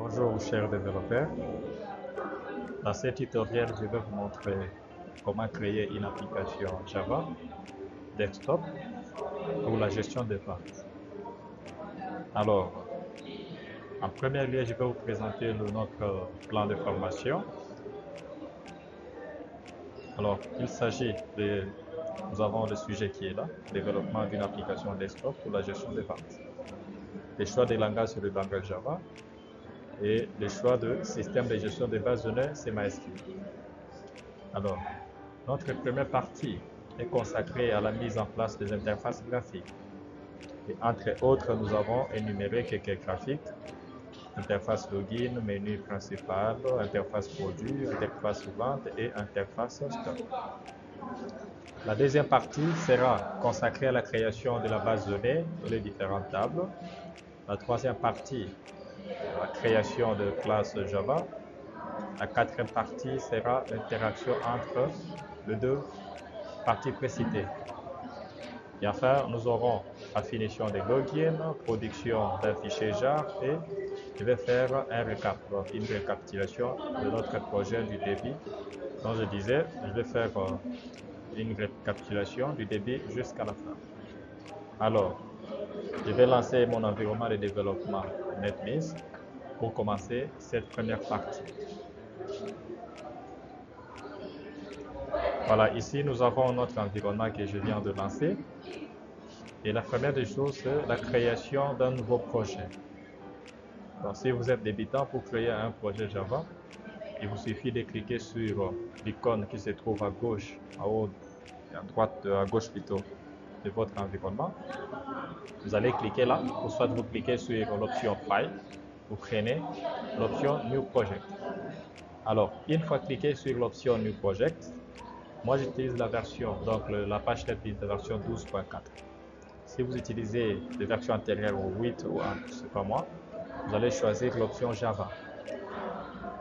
Bonjour chers développeurs, dans ce tutoriel je vais vous montrer comment créer une application Java desktop pour la gestion des parts. Alors, en premier lieu je vais vous présenter notre plan de formation. Alors, il s'agit de, nous avons le sujet qui est là, développement d'une application desktop pour la gestion des parts. Le choix des langages sur le langage Java et le choix de système de gestion des bases de données, c'est MySQL. Alors, notre première partie est consacrée à la mise en place des interfaces graphiques. Et entre autres, nous avons énuméré quelques graphiques: interface login, menu principal, interface produit, interface vente et interface stock. La deuxième partie sera consacrée à la création de la base de données dans les différentes tables. La troisième partie, la création de classes Java. La quatrième partie sera l'interaction entre les deux parties précitées. Et enfin, nous aurons la finition des logins, production d'un fichier jar et je vais faire un récap, donc une récapitulation de notre projet du début. Donc je disais, je vais faire une récapitulation du début jusqu'à la fin. Alors, je vais lancer mon environnement de développement NetBeans pour commencer cette première partie. Voilà, ici nous avons notre environnement que je viens de lancer. Et la première des choses, c'est la création d'un nouveau projet. Donc, si vous êtes débutant, pour créer un projet Java, il vous suffit de cliquer sur l'icône qui se trouve à gauche, à haut, à droite, à gauche plutôt, de votre environnement. Vous allez cliquer là, ou soit vous cliquez sur l'option File, vous prenez l'option New Project. Alors, une fois cliqué sur l'option New Project, moi j'utilise la version, donc la page NetBeans de version 12.4. Si vous utilisez des versions antérieures au 8 ou 1, je ne sais pas moi, vous allez choisir l'option Java.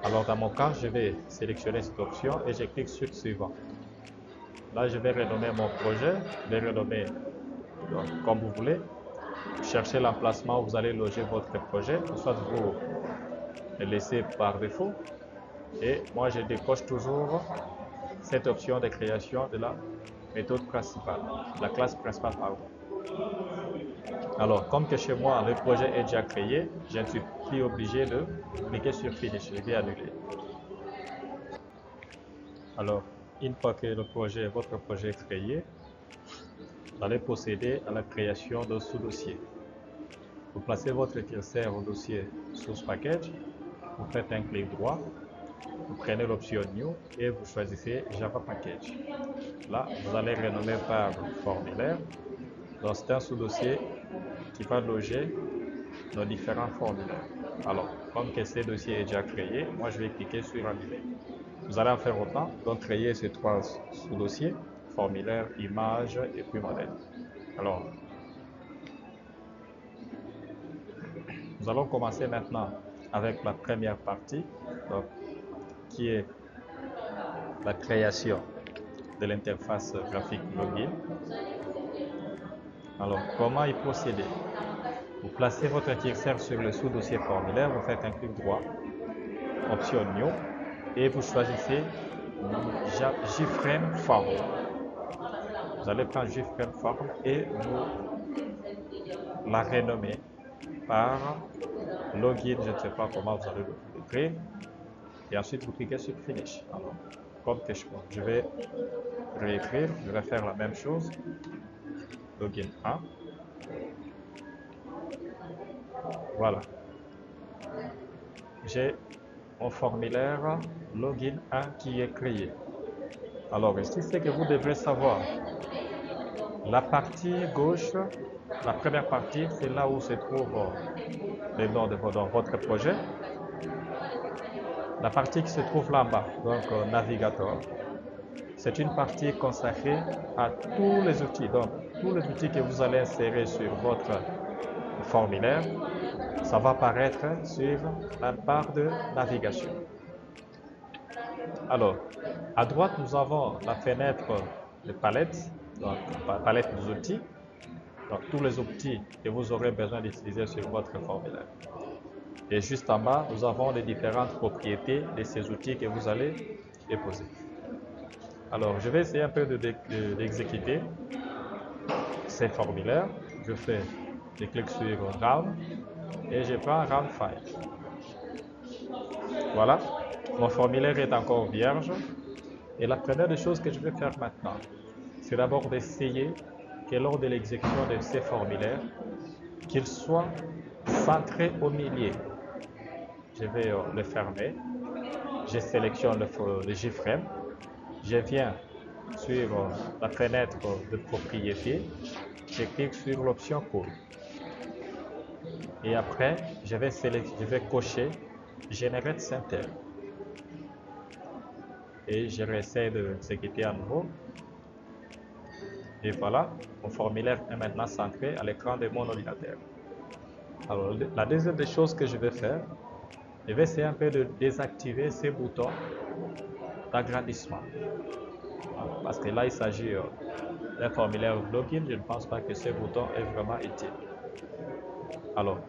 Alors dans mon cas, je vais sélectionner cette option et je clique sur Suivant. Là, je vais renommer mon projet, je vais renommer comme vous voulez. Cherchez l'emplacement où vous allez loger votre projet, soit vous le laissez par défaut. Et moi, je décoche toujours cette option de création de la méthode principale, la classe principale, pardon. Alors, comme que chez moi, le projet est déjà créé, je ne suis plus obligé de cliquer sur Finish, je vais annuler. Alors, une fois que votre projet est créé, vous allez procéder à la création d'un sous-dossier. Vous placez votre curseur au dossier Source Package, vous faites un clic droit, vous prenez l'option New et vous choisissez Java Package. Là, vous allez renommer par formulaire. Donc, c'est un sous-dossier qui va loger nos différents formulaires. Alors, comme que ce dossier est déjà créé, moi je vais cliquer sur Annuler. Vous allez en faire autant, donc créer ces trois sous-dossiers: formulaire, image et puis modèle. Alors, nous allons commencer maintenant avec la première partie, donc, qui est la création de l'interface graphique login. Alors, comment y procéder? Vous placez votre curseur sur le sous-dossier formulaire, vous faites un clic droit, option New, et vous choisissez JFrame Form. Vous allez prendre JFrame Form et vous la renommer par login, je ne sais pas comment vous allez l'écrire, et ensuite vous cliquez sur Finish. Alors, comme que je vais réécrire, je vais faire la même chose, login 1. Voilà. J'ai mon formulaire login 1 qui est créé. Alors ici, c'est que vous devrez savoir, la partie gauche, la première partie, c'est là où se trouve le nom de votre projet. La partie qui se trouve là-bas, donc navigateur, c'est une partie consacrée à tous les outils. Donc, tous les outils que vous allez insérer sur votre formulaire, ça va apparaître sur la barre de navigation. Alors, à droite, nous avons la fenêtre de palette, donc palette des outils. Donc, tous les outils que vous aurez besoin d'utiliser sur votre formulaire. Et juste en bas, nous avons les différentes propriétés de ces outils que vous allez déposer. Alors, je vais essayer un peu d'exécuter ces formulaires. Je fais des clics sur Run et je prends Run File. Voilà, mon formulaire est encore vierge. Et la première des choses que je vais faire maintenant, c'est d'abord d'essayer que lors de l'exécution de ces formulaires, qu'ils soient centrés au milieu. Je vais le fermer. Je sélectionne le JFrame. Je viens sur la fenêtre de propriété. Je clique sur l'option Code. Et après, je vais cocher Generate Center. Et je réessaye d'exécuter à nouveau. Et voilà, mon formulaire est maintenant centré à l'écran de mon ordinateur. Alors, la deuxième des choses que je vais faire, je vais essayer un peu de désactiver ces boutons d'agrandissement. Parce que là, il s'agit d'un formulaire login, je ne pense pas que ce bouton est vraiment utile. Alors,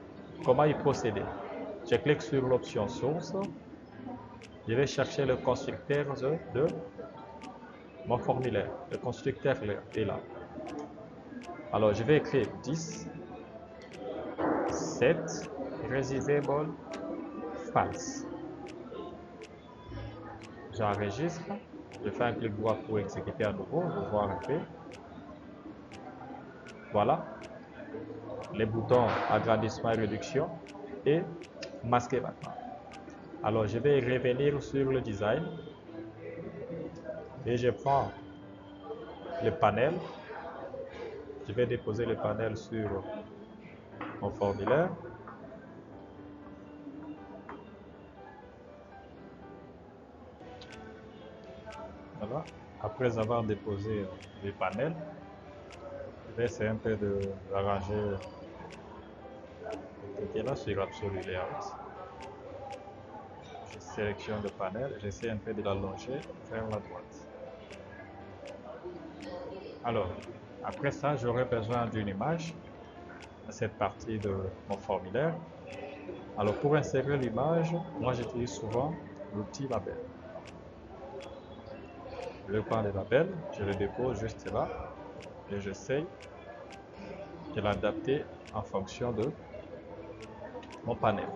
comment y procéder? Je clique sur l'option source. Je vais chercher le constructeur de mon formulaire. Le constructeur est là. Alors, je vais écrire 10, 7, reusable, false. J'enregistre. Je fais un clic droit pour exécuter à nouveau, pour voir un peu. Voilà. Les boutons agrandissement et réduction et masqué maintenant. Alors, je vais revenir sur le design et je prends le panel. Je vais déposer le panel sur mon formulaire. Voilà. Après avoir déposé le panel, je vais essayer un peu d'arranger ce qui est là sur Absolute Layout. Je sélectionne le panel, j'essaie un peu de l'allonger vers la droite. Alors, après ça, j'aurai besoin d'une image à cette partie de mon formulaire. Alors, pour insérer l'image, moi j'utilise souvent l'outil label. Je prends le label, je le dépose juste là et j'essaie de l'adapter en fonction de mon panel.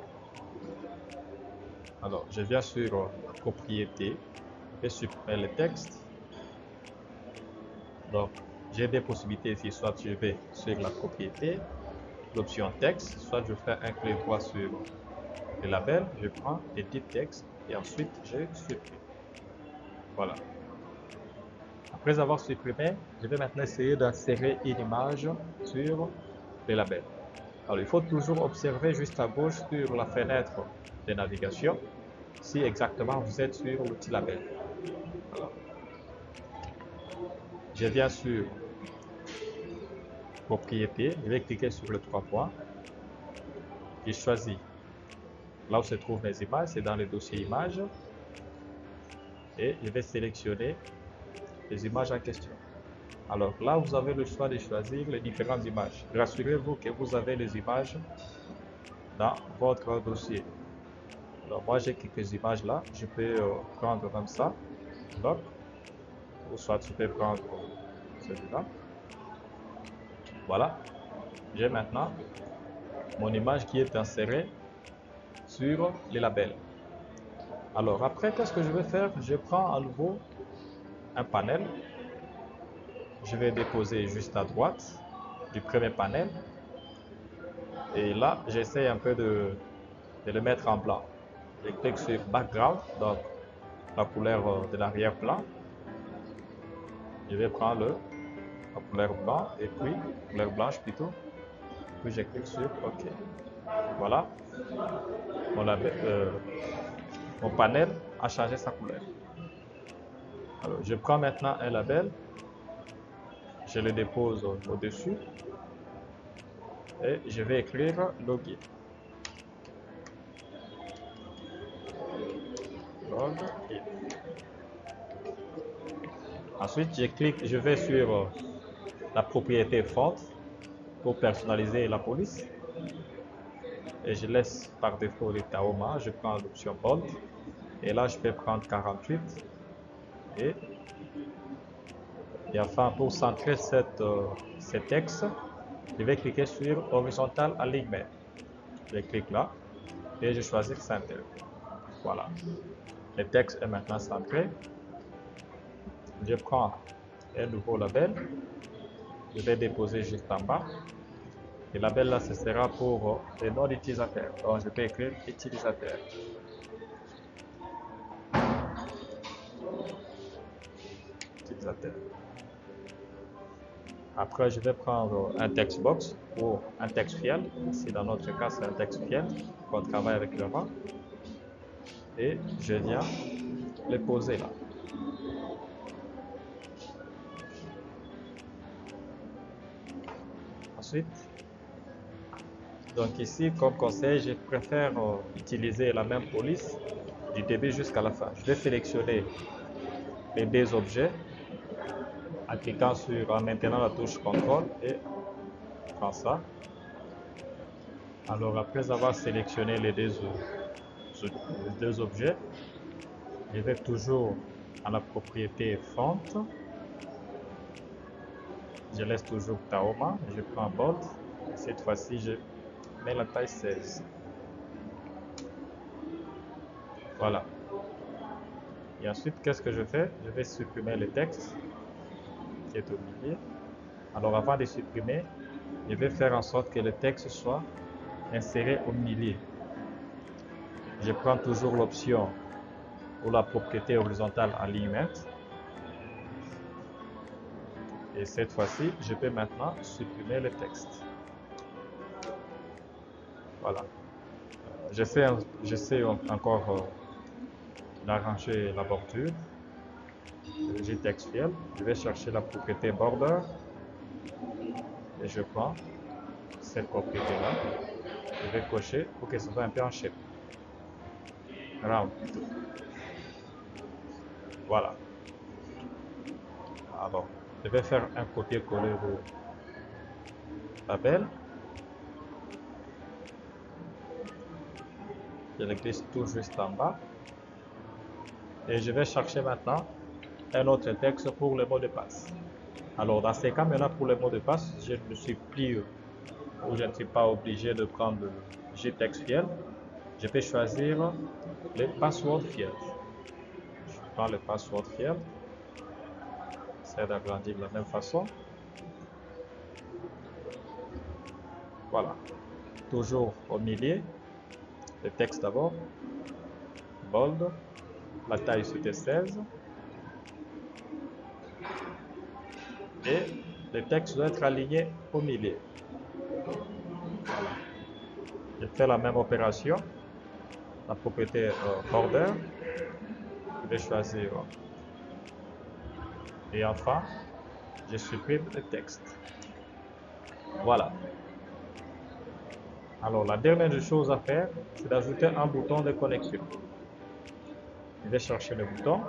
Alors, je viens sur propriété et supprimer le texte. Donc, j'ai des possibilités ici, soit je vais sur la propriété, l'option texte, soit je fais un clic droit sur le label, je prends Edit texte et ensuite je supprime. Voilà. Après avoir supprimé, je vais maintenant essayer d'insérer une image sur le label. Alors, il faut toujours observer juste à gauche sur la fenêtre de navigation si exactement vous êtes sur l'outil label. Alors, je viens sur propriété, je vais cliquer sur les 3 points. Je choisis là où se trouvent mes images, c'est dans le dossier images. Et je vais sélectionner les images en question. Alors là, vous avez le choix de choisir les différentes images. Rassurez-vous que vous avez les images dans votre dossier. Alors moi, j'ai quelques images là. Je peux prendre comme ça. Donc, ou soit je peux prendre celui-là. Voilà. J'ai maintenant mon image qui est insérée sur les labels. Alors après, qu'est-ce que je vais faire? Je prends à nouveau un panel. Je vais déposer juste à droite du premier panel. Et là, j'essaie un peu de le mettre en blanc. Je clique sur Background, donc la couleur de l'arrière-plan. Je vais prendre la couleur blanc et puis couleur blanche plutôt. Puis je clique sur OK. Voilà. Mon panel a changé sa couleur. Alors, je prends maintenant un label. Je le dépose au-dessus. Et je vais écrire login. Login. Ensuite, je vais sur la propriété font pour personnaliser la police. et je laisse par défaut les Tahoma. Je prends l'option Bold et là je vais prendre 48 et enfin pour centrer ce texte, je vais cliquer sur Horizontal Alignment. Je clique là et je choisis Center. Voilà. Le texte est maintenant centré. Je prends un nouveau label. Je vais déposer juste en bas. Le label là, ce sera pour les noms d'utilisateurs. Donc, je vais écrire utilisateur. Utilisateur. Après, je vais prendre un text box ou un texte fiel. Ici, dans notre cas, c'est un texte fiel qu'on travaille avec le rang. Et je viens le poser là. Ensuite, donc ici, comme conseil, je préfère utiliser la même police du début jusqu'à la fin. Je vais sélectionner les deux objets en cliquant en maintenant la touche CTRL et prends ça. Alors après avoir sélectionné les deux objets, je vais toujours à la propriété font. Je laisse toujours Tahoma, je prends Bold. Cette fois-ci, je mets la taille 16. Voilà. Et ensuite, qu'est-ce que je fais? Je vais supprimer le texte qui est au milieu. Alors avant de supprimer, je vais faire en sorte que le texte soit inséré au milieu. Je prends toujours l'option ou la propriété horizontale Alignment. Et cette fois-ci, je peux maintenant supprimer le texte. Voilà. J'essaie encore d'arranger la bordure. J'ai texte fiel. Je vais chercher la propriété border. Et je prends cette propriété-là. Je vais cocher pour que ce soit un peu en shape. Round. Voilà. Alors, je vais faire un copier-coller de label. Je le glisse tout juste en bas. Et je vais chercher maintenant un autre texte pour le mot de passe. Alors, dans ces cas, maintenant, pour le mot de passe, je ne suis plus ou je ne suis pas obligé de prendre JText field. Je peux choisir le password field. Je prends le password field. C'est d'agrandir de la même façon. Voilà. Toujours au milieu. Le texte d'abord. Bold. La taille c'était 16. Et le texte doit être aligné au milieu. Voilà. Je fais la même opération. La propriété border. Je vais choisir. Et enfin, je supprime le texte. Voilà. Alors, la dernière chose à faire, c'est d'ajouter un bouton de connexion. Je vais chercher le bouton.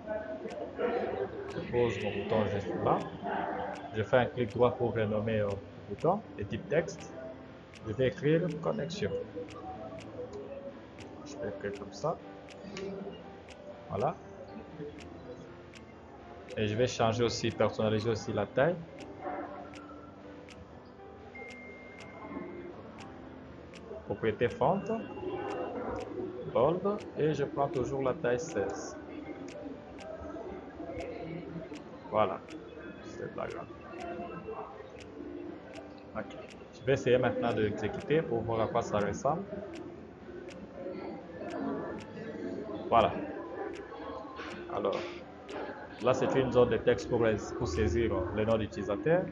Je pose mon bouton juste là. Je fais un clic droit pour renommer le bouton et type texte. Je vais écrire connexion. Je vais écrire comme ça. Voilà. Et je vais changer aussi, personnaliser aussi la taille. Propriété font. Bold. Et je prends toujours la taille 16. Voilà. C'est pas grave. Ok. Je vais essayer maintenant de l'exécuter pour voir à quoi ça ressemble. Voilà. Alors, là c'est une zone de texte pour saisir le nom d'utilisateur.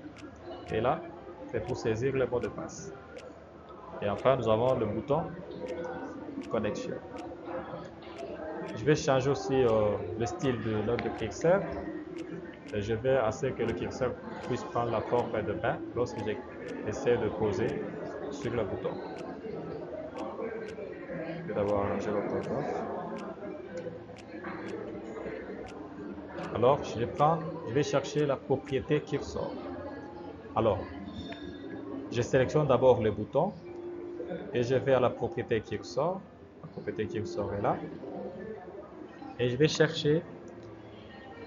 Et là, c'est pour saisir le mot de passe. Et enfin, nous avons le bouton connexion. Je vais changer aussi le style de notre curseur. Et je vais essayer que le curseur puisse prendre la forme de main lorsque j'essaie de poser sur le bouton. Je vais d'abord arranger l'orthographe. Alors, je vais chercher la propriété cursor. Alors, je sélectionne d'abord le bouton et je vais à la propriété qui ressort. La propriété qui ressort est là. Et je vais chercher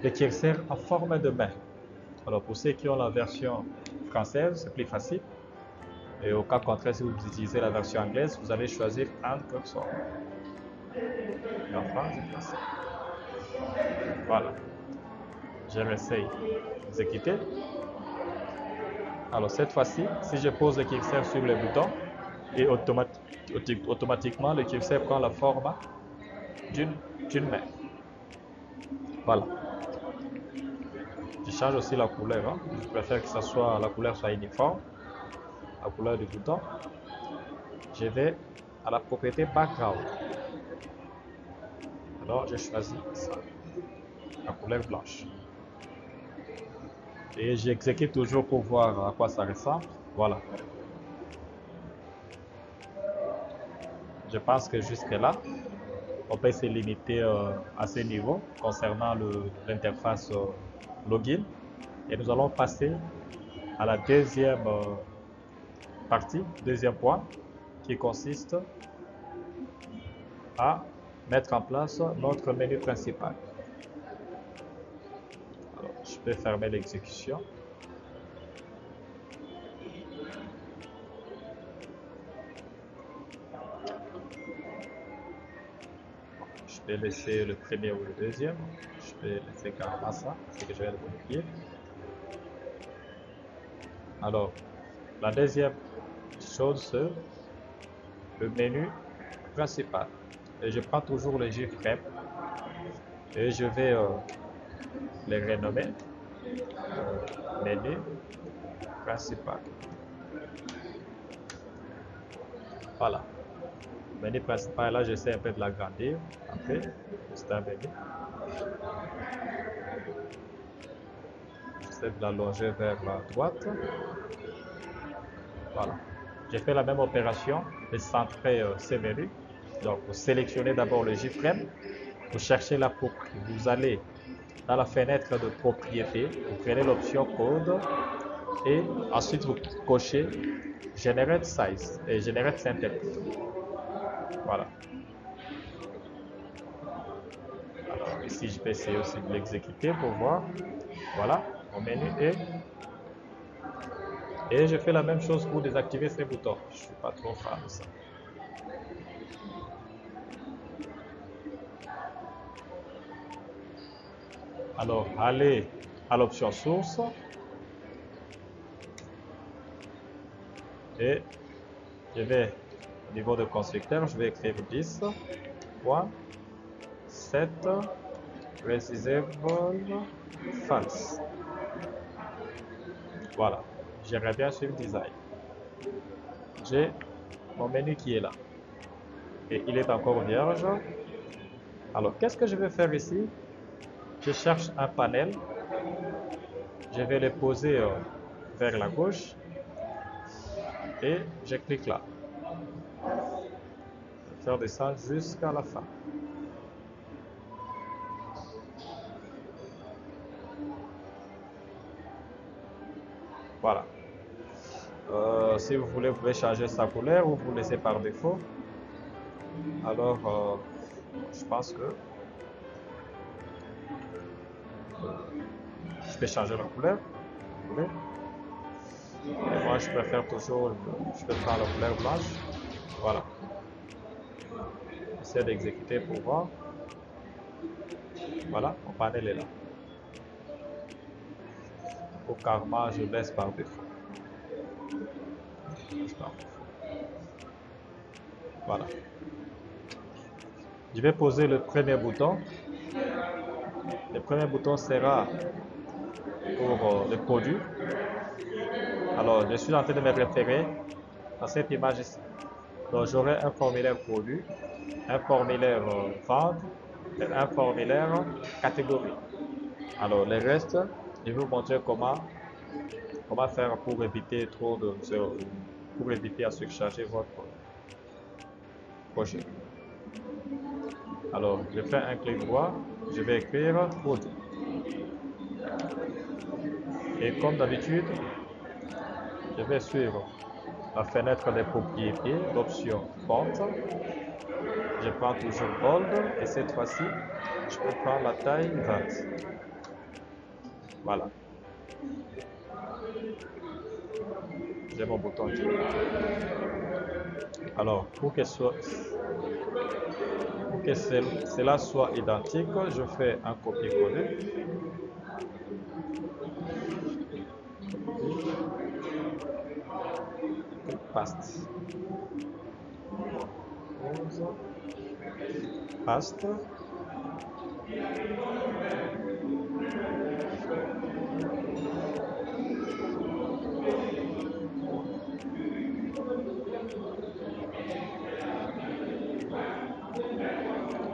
le curseur en forme de main. Alors pour ceux qui ont la version française, c'est plus facile. Et au cas contraire, si vous utilisez la version anglaise, vous allez choisir un cursor. Et enfin, je fais ça. Voilà. Je réessaye d'exécuter. Alors cette fois-ci, si je pose le curseur sur le bouton, et automatiquement le curseur prend la forme d'une main. Voilà. Je change aussi la couleur. Hein. Je préfère que la couleur soit uniforme. La couleur du bouton. Je vais à la propriété background. Alors je choisis ça. La couleur blanche. Et j'exécute toujours pour voir à quoi ça ressemble. Voilà. Je pense que jusque là, on peut se limiter à ce niveau concernant l'interface login. Et nous allons passer à la deuxième partie, deuxième point, qui consiste à mettre en place notre menu principal. Alors, je peux fermer l'exécution. Je peux laisser le premier ou le deuxième. Je peux laisser carrément ça, c'est que je viens de modifier. Alors, la deuxième chose, c'est le menu principal. Et je prends toujours le JFrame et je vais les renommer menu principal. Voilà. Menu principal, là, j'essaie un peu de l'agrandir. Après, c'est un menu. J'essaie de l'allonger vers la droite. Voilà. J'ai fait la même opération de centrer ces menus. Donc, vous sélectionnez d'abord le JFrame. Vous cherchez vous allez dans la fenêtre de propriété, vous prenez l'option code et ensuite vous cochez Generate Size et Generate Center. Voilà. Alors ici, je vais essayer aussi de l'exécuter pour voir. Voilà, mon menu est. Et je fais la même chose pour désactiver ces boutons. Je ne suis pas trop fan de ça. Alors, allez à l'option source. Et je vais, au niveau de constructeur, je vais écrire 10.set resizable false. Voilà, je reviens sur design. J'ai mon menu qui est là. Et il est encore vierge. Alors, qu'est-ce que je vais faire ici? Je cherche un panel. Je vais le poser vers la gauche. Et je clique là. Je vais faire descendre jusqu'à la fin. Voilà. Si vous voulez, vous pouvez changer sa couleur ou vous laisser par défaut. Alors, je pense que je peux changer la couleur. Vous voulez. Et moi, je préfère toujours, je peux prendre la couleur blanche. Voilà. J'essaie d'exécuter pour voir. Voilà, mon panel est là. Au karma, je laisse par défaut. Voilà. Je vais poser le premier bouton. Le premier bouton sera pour le produit. Alors, je suis en train de me référer à cette image ici. Donc, j'aurai un formulaire produit, un formulaire vente et un formulaire catégorie. Alors, le reste, je vais vous montrer comment faire pour éviter pour éviter à surcharger votre projet. Alors, je fais un clic droit, je vais écrire produit. Et comme d'habitude, je vais suivre la fenêtre des propriétés, l'option font. Je prends toujours bold et cette fois-ci, je peux prendre la taille 20. Voilà. J'ai mon bouton qui est là. Alors, pour que cela soit identique, je fais un copier-coller. Paste. Paste.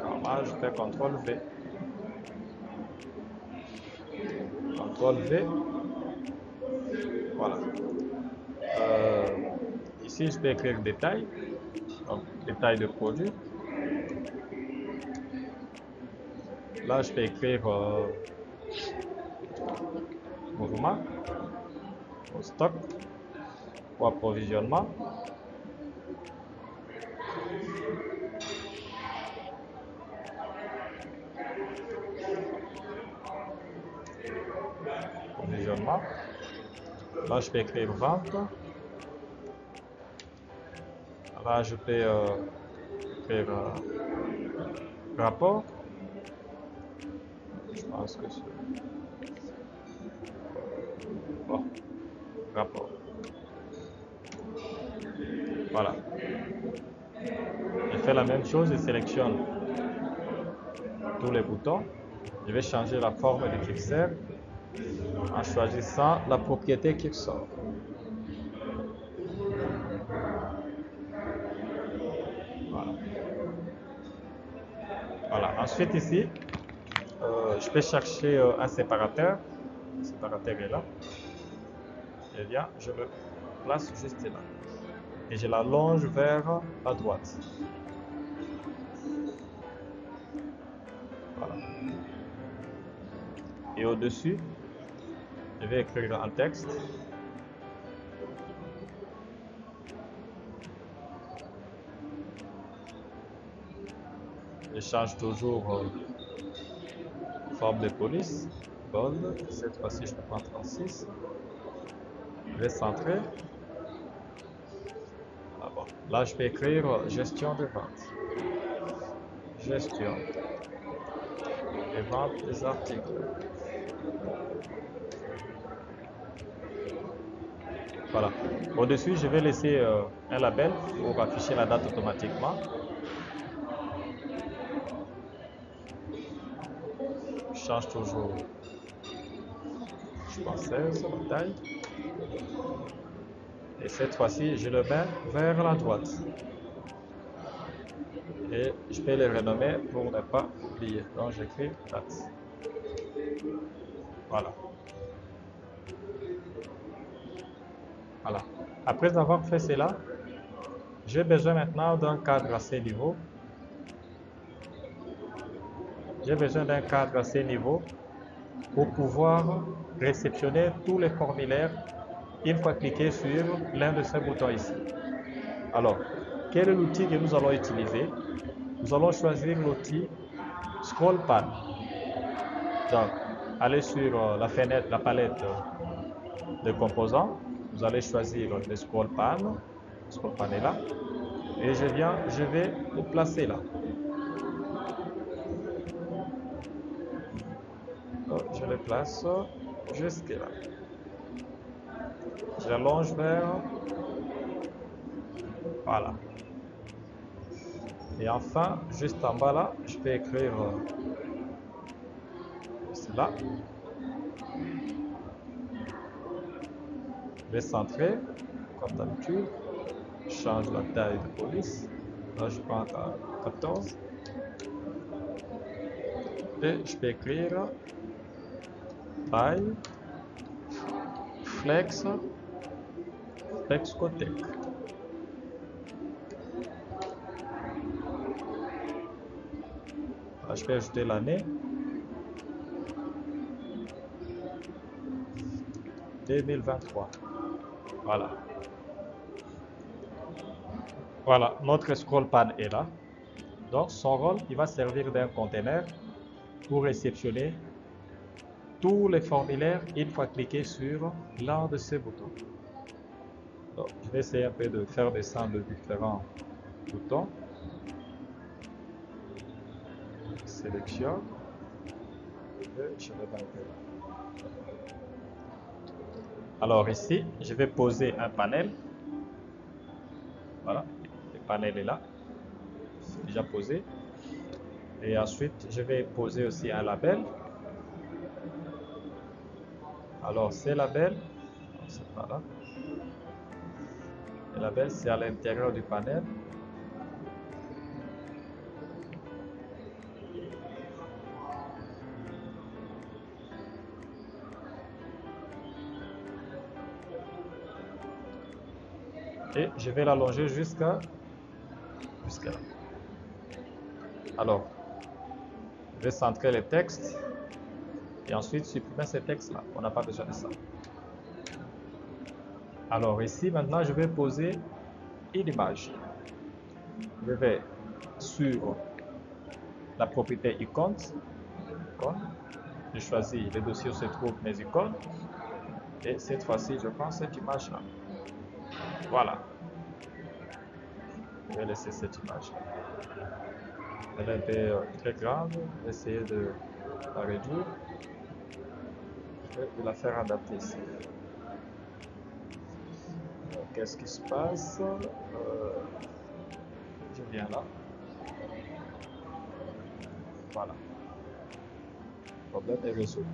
Alors là, je fais CTRL V. CTRL V. Voilà. Ici, je peux écrire détail. Donc, détail de produit. Là, je peux écrire mouvement, au stock, ou approvisionnement. Approvisionnement. Là, je peux écrire vente. Là, je peux écrire rapport. Je pense que c'est bon. Rapport. Voilà. Je fais la même chose, je sélectionne tous les boutons. Je vais changer la forme du curseur en choisissant la propriété curseur. Voilà. Voilà. Ensuite ici, je peux chercher un séparateur. Le séparateur est là. Et bien, je le place juste là. Et je l'allonge vers la droite. Voilà. Et au-dessus, je vais écrire un texte. Je change toujours forme de police. Bold. Cette fois-ci, je prends 36. Je vais centrer. Ah bon. Là, je peux écrire gestion de vente. Gestion et vente des articles. Voilà. Au-dessus, je vais laisser un label pour afficher la date automatiquement. Je change toujours, je pense 16, la taille. Et cette fois-ci, je le mets vers la droite. Et je peux le renommer pour ne pas oublier. Donc, j'écris date. Voilà. Voilà. Après avoir fait cela, j'ai besoin maintenant d'un cadre à ces niveaux. J'ai besoin d'un cadre à ces niveaux pour pouvoir réceptionner tous les formulaires une fois cliqué sur l'un de ces boutons ici. Alors, quel est l'outil que nous allons utiliser? Nous allons choisir l'outil Scroll Pan. Donc, allez sur la fenêtre, la palette de composants. Vous allez choisir le Scroll Pan. Le Scroll Pan est là. Et je vais le placer là. Donc, je le place jusque là. Je l'allonge vers... Voilà. Et enfin, juste en bas là, je peux écrire cela. Je vais centrer, comme d'habitude. Je change la taille de police. Là, je prends à 14. Et je peux écrire taille flex Flexcotec. Là, je peux ajouter l'année 2023. Voilà. Voilà, notre scroll pan est là. Donc, son rôle, il va servir d'un container pour réceptionner tous les formulaires une fois cliqué sur l'un de ces boutons. Donc, je vais essayer un peu de faire descendre différents boutons. Sélectionne. Et je vais m'arrêter là. Alors ici, je vais poser un panel. Voilà, le panel est là. C'est déjà posé. Et ensuite, je vais poser aussi un label. Alors, ces labels, c'est pas là. Le label, c'est à l'intérieur du panel. Et je vais l'allonger jusqu'à là. Alors, je vais centrer le texte et ensuite supprimer ce texte-là. On n'a pas besoin de ça. Alors ici, maintenant, je vais poser une image. Je vais sur la propriété icône. Je choisis le dossier où se trouvent mes icônes. Et cette fois-ci, je prends cette image-là. Voilà. Je vais laisser cette image. Elle était très grande. Je vais essayer de la réduire et de la faire adapter ici. Qu'est-ce qui se passe? Je viens là. Voilà. Le problème est résolu.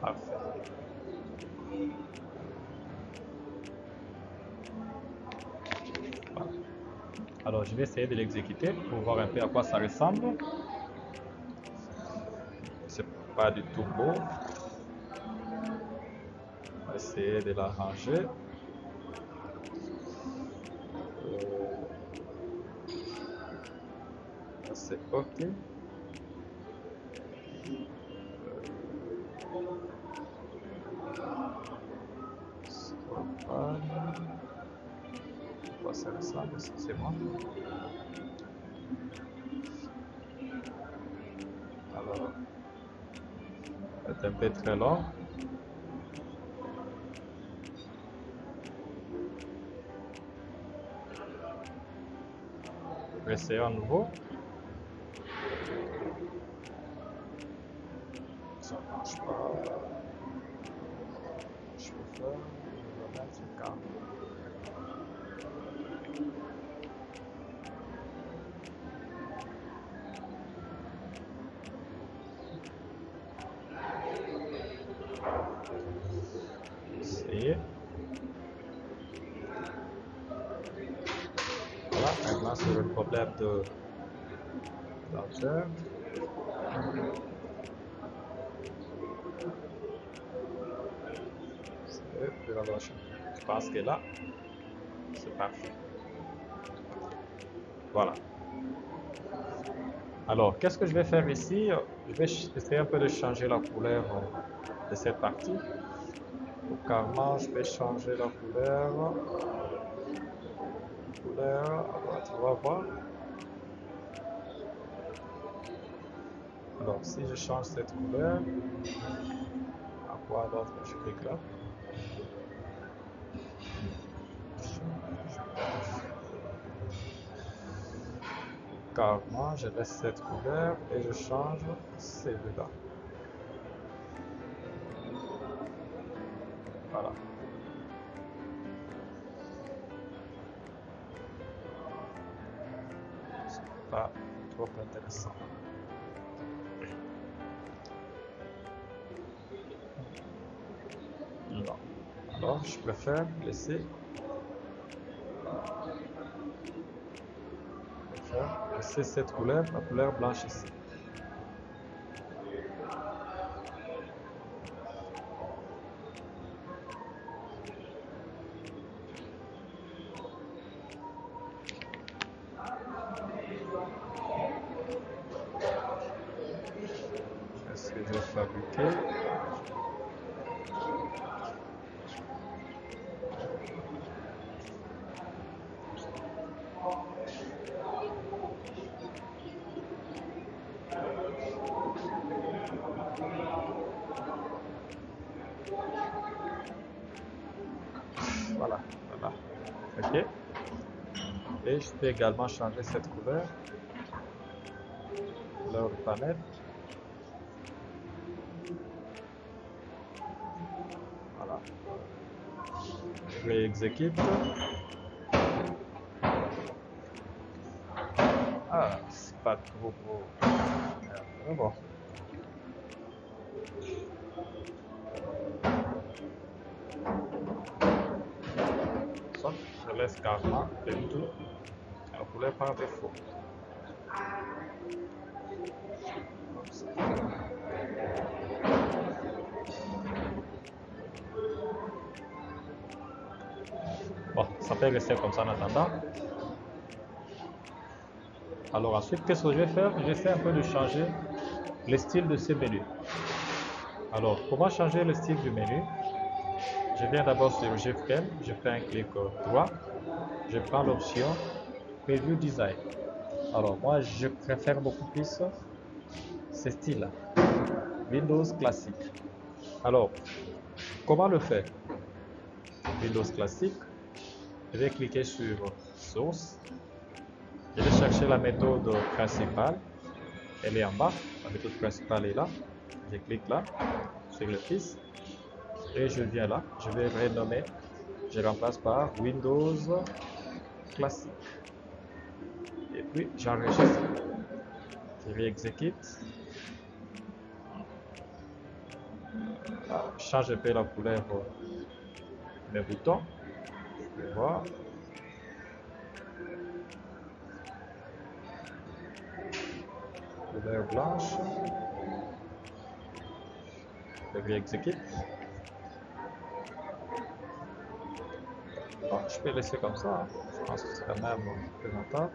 Parfait. Voilà. Alors, je vais essayer de l'exécuter pour voir un peu à quoi ça ressemble. C'est pas du tout beau. On va essayer de l'arranger. C'est OK. Ça ressemble, c'est bon. Alors, c'est un peu très long. Essayons à nouveau. Ça ne marche pas. Je peux faire. Je vais mettre le câble. Essayer. Voilà, maintenant c'est le problème de largeur. C'est de la largeur. Je pense que là, c'est parfait. Voilà. Alors, qu'est-ce que je vais faire ici? Je vais essayer un peu de changer la couleur de cette partie. Donc, carrément, je vais changer la couleur. Alors, tu vas voir. Alors, si je change cette couleur, à quoi d'autre je clique là? Carrément, je laisse cette couleur et je change celui-là. Voilà. C'est pas trop intéressant. Non. Alors, je préfère laisser cette couleur, la couleur blanche ici. Est-ce que je vais fabriquer? Voilà, voilà. Ok. Et je peux également changer cette couleur du panel. Voilà. Je réexécute. Ah, c'est pas trop beau. Mais bon. Soit je laisse carrément le tout la couleur par défaut. Comme ça. Bon, ça peut rester comme ça en attendant. Alors ensuite, qu'est-ce que je vais faire? J'essaie un peu de changer le style de ce menu. Alors, comment changer le style du menu? Je viens d'abord sur Gframe, je fais un clic droit, je prends l'option Preview Design. Alors moi, je préfère beaucoup plus ce style-là, Windows classique. Alors, comment le faire? Windows classique, je vais cliquer sur Source, je vais chercher la méthode principale, elle est en bas, la méthode principale est là, je clique là, sur le fils, et je viens là, je vais renommer, je remplace par Windows classique. Et puis j'enregistre, je réexécute, je change un peu la couleur de mes boutons, je vais voir. Couleur blanche, je réexécute. Bon, je peux laisser comme ça, hein. Je pense que c'est quand même présentable.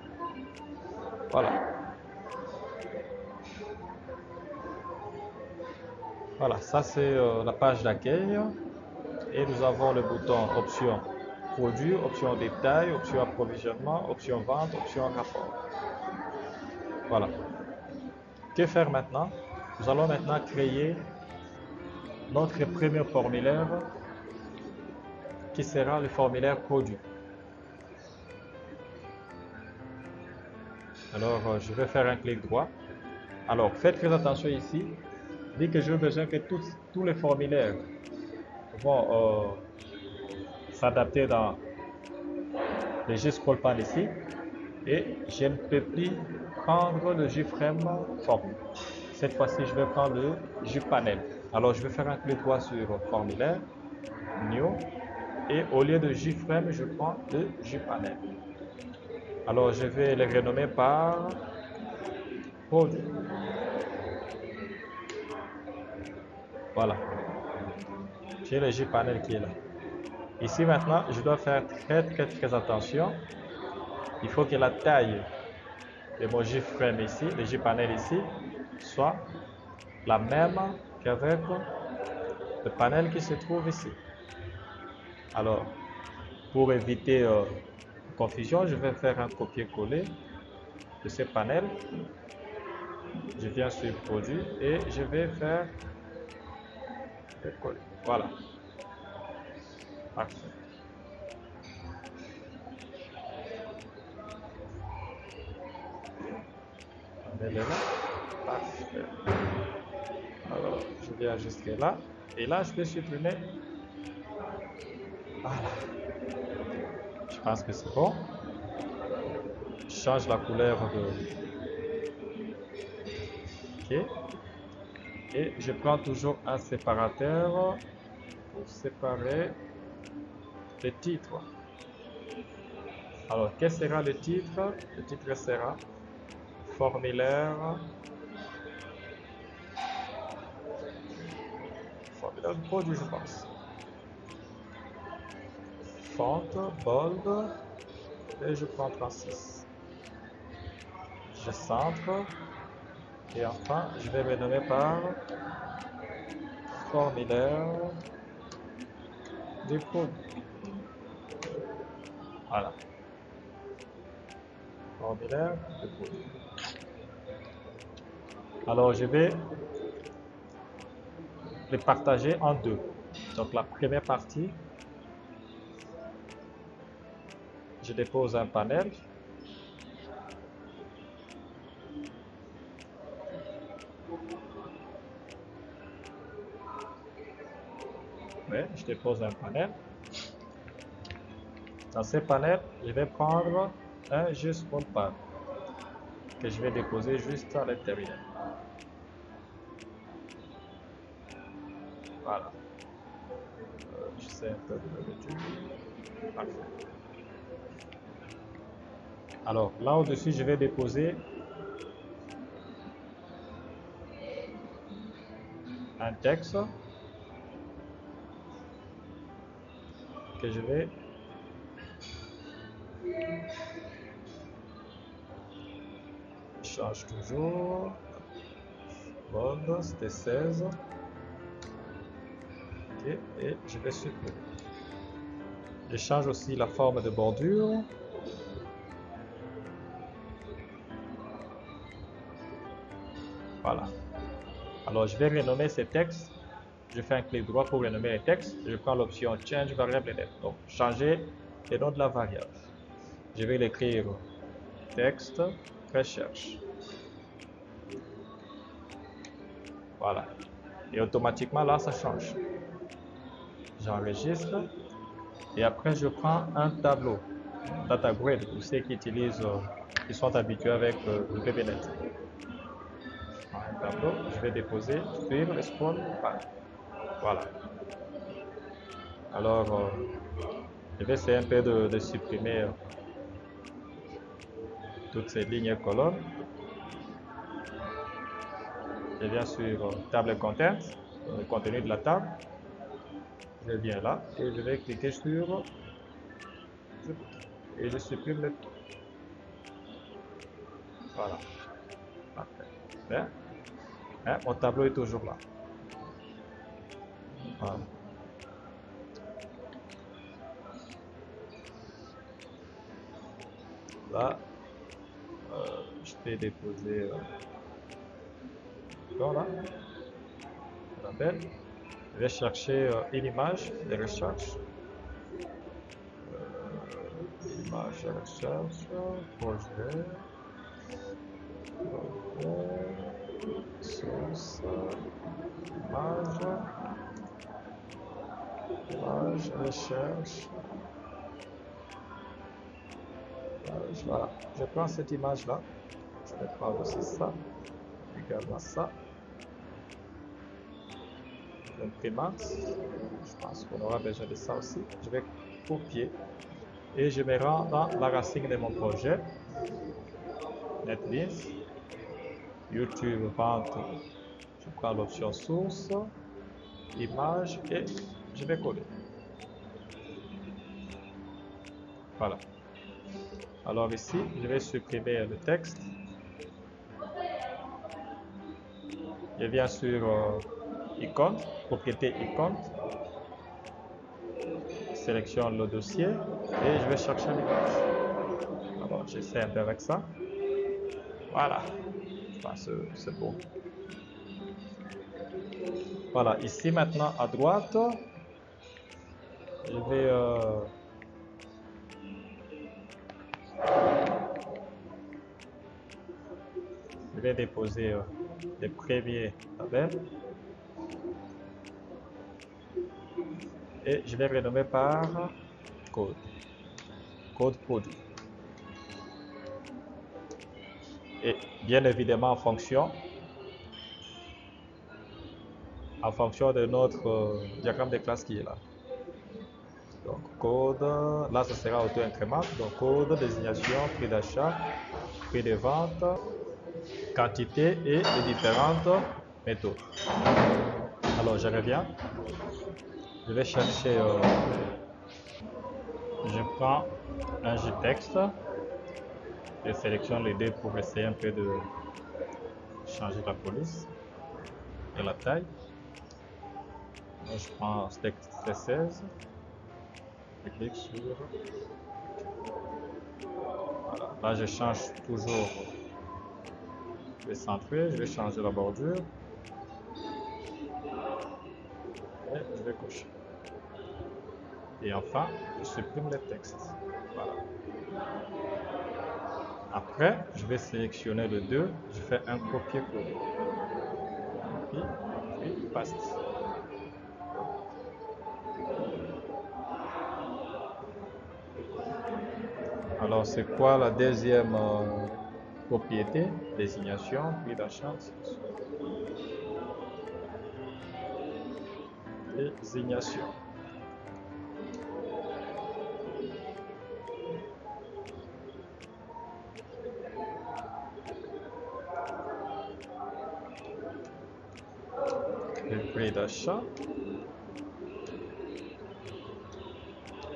Voilà. Voilà, ça c'est la page d'accueil. Et nous avons le bouton option produit, option détail, option approvisionnement, option vente, option rapport. Voilà. Que faire maintenant? Nous allons maintenant créer notre premier formulaire qui sera le formulaire produit. Alors, je vais faire un clic droit. Alors, faites très attention ici. Dès que j'ai besoin que tous les formulaires vont s'adapter dans le G-Scrollpad ici, et je ne peux plus prendre le JFrame form. Cette fois-ci, je vais prendre le JPanel. Alors, je vais faire un clic droit sur formulaire, New, et au lieu de JFrame, je prends le JPanel. Alors, je vais le renommer par produit. Voilà. J'ai le JPanel qui est là. Ici maintenant, je dois faire très attention. Il faut que la taille de mon JFrame ici, le JPanel ici, soit la même qu'avec le panel qui se trouve ici. Alors, pour éviter confusion, je vais faire un copier-coller de ce panel. Je viens sur produit et je vais faire coller. Voilà. Parfait. Elle est là. Parfait. Alors, je viens jusqu'à là. Et là, je peux supprimer. Voilà. Je pense que c'est bon. Je change la couleur de... OK. Et je prends toujours un séparateur pour séparer le titre. Alors, quel sera le titre? Le titre sera formulaire de produit, je pense. Font, bold, et je prends 36. Je centre, et enfin, je vais me nommer par formulaire de produit. Voilà. Formulaire de produit. Alors, je vais les partager en deux. Donc, la première partie, je dépose un panel. Oui, je dépose un panel. Dans ce panel, je vais prendre un small pad que je vais déposer juste à l'intérieur. Voilà. J'essaie un peu de le réduire. Parfait. Alors, là au-dessus, je vais déposer un texte que je vais change toujours. Bon, c'était 16. Ok, et je vais supprimer. Je change aussi la forme de bordure. Voilà. Alors, je vais renommer ces textes. Je fais un clic droit pour renommer les textes. Je prends l'option Change Variable Name. Donc, changer le nom de la variable. Je vais l'écrire texte recherche. Voilà. Et automatiquement, là, ça change. J'enregistre. Et après, je prends un tableau. Data Grid pour ceux qui utilisent, qui sont habitués avec le VBNet. Je prends un tableau. Je vais déposer sur le spawn pad. Voilà. Alors, je vais essayer un peu de supprimer toutes ces lignes et colonnes. Je viens sur table content, le contenu de la table. Je viens là et je vais cliquer sur et je supprime le tout. Voilà. Parfait. Bien. Hein, mon tableau est toujours là. Voilà. Là, je vais déposer voilà. Je rappelle. Je vais chercher une image de recherche. Image de recherche. Projet. Source. Image. Image. Recherche. Voilà. Je prends cette image-là. Je vais prendre aussi ça. Également ça. L'imprimante. Je pense qu'on aura besoin de ça aussi. Je vais copier. Et je me rends dans la racine de mon projet. NetBeans. YouTube, vente. Je prends l'option source. Image. Et je vais coller. Voilà. Alors ici, je vais supprimer le texte. Je viens sur icône, propriété icône. Sélectionne le dossier et je vais chercher l'image. Alors j'essaie un peu avec ça. Voilà. Je pense que c'est bon. Voilà. Ici maintenant à droite, je vais déposer les premiers labels et je vais renommer par code. Code produit. Et bien évidemment en fonction de notre diagramme de classe qui est là. Donc code, là ce sera auto-incrément. Donc code, désignation, prix d'achat, prix de vente, quantité et les différentes méthodes. Alors je reviens. Je vais chercher, je prends un JTexte. Je sélectionne les deux pour essayer un peu de changer la police et la taille. Là, je prends texte C16. Je clique sur. Voilà. Là, je change toujours. Je vais centrer, je vais changer la bordure. Et je vais cocher. Et enfin, je supprime les textes. Voilà. Après, je vais sélectionner le 2, je fais un copier-coller. Puis paste. Alors, c'est quoi la deuxième propriété? Désignation, puis d'achat, ainsi de suite. Désignation. Le prix d'achat.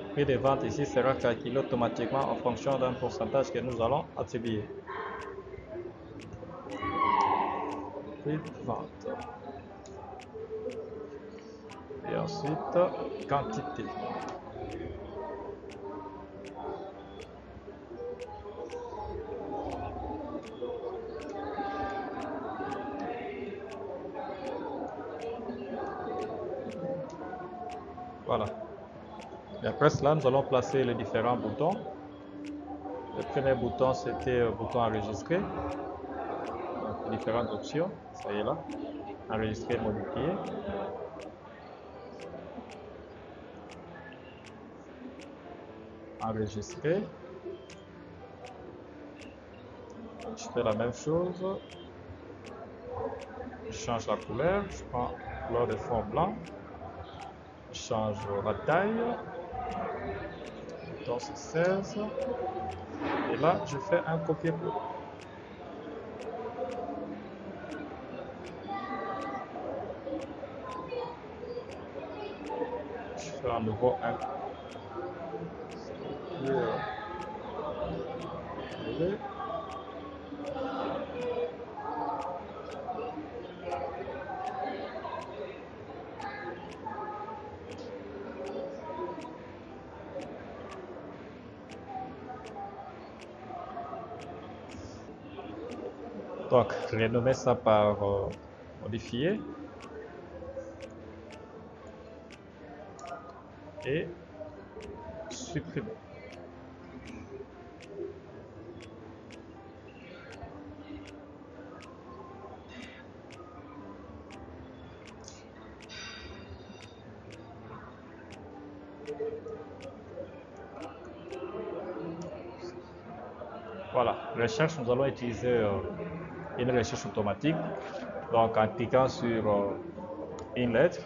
Le prix de vente ici sera calculé automatiquement en fonction d'un pourcentage que nous allons attribuer. Prix de vente. Et ensuite, quantité. Voilà. Et après cela, nous allons placer les différents boutons. Le premier bouton, c'était le bouton enregistrer. Donc, différentes options. Ça y est là. Enregistrer, modifier. Enregistrer. Je fais la même chose. Je change la couleur. Je prends la couleur de fond blanc. Je change la taille. Donc c'est 16. Et là, je fais un copier-coller. Je fais à nouveau un copier-coller. Donc, renommer ça par modifier. Et supprimer. Voilà, recherche, nous allons utiliser une recherche automatique. Donc, en cliquant sur une lettre,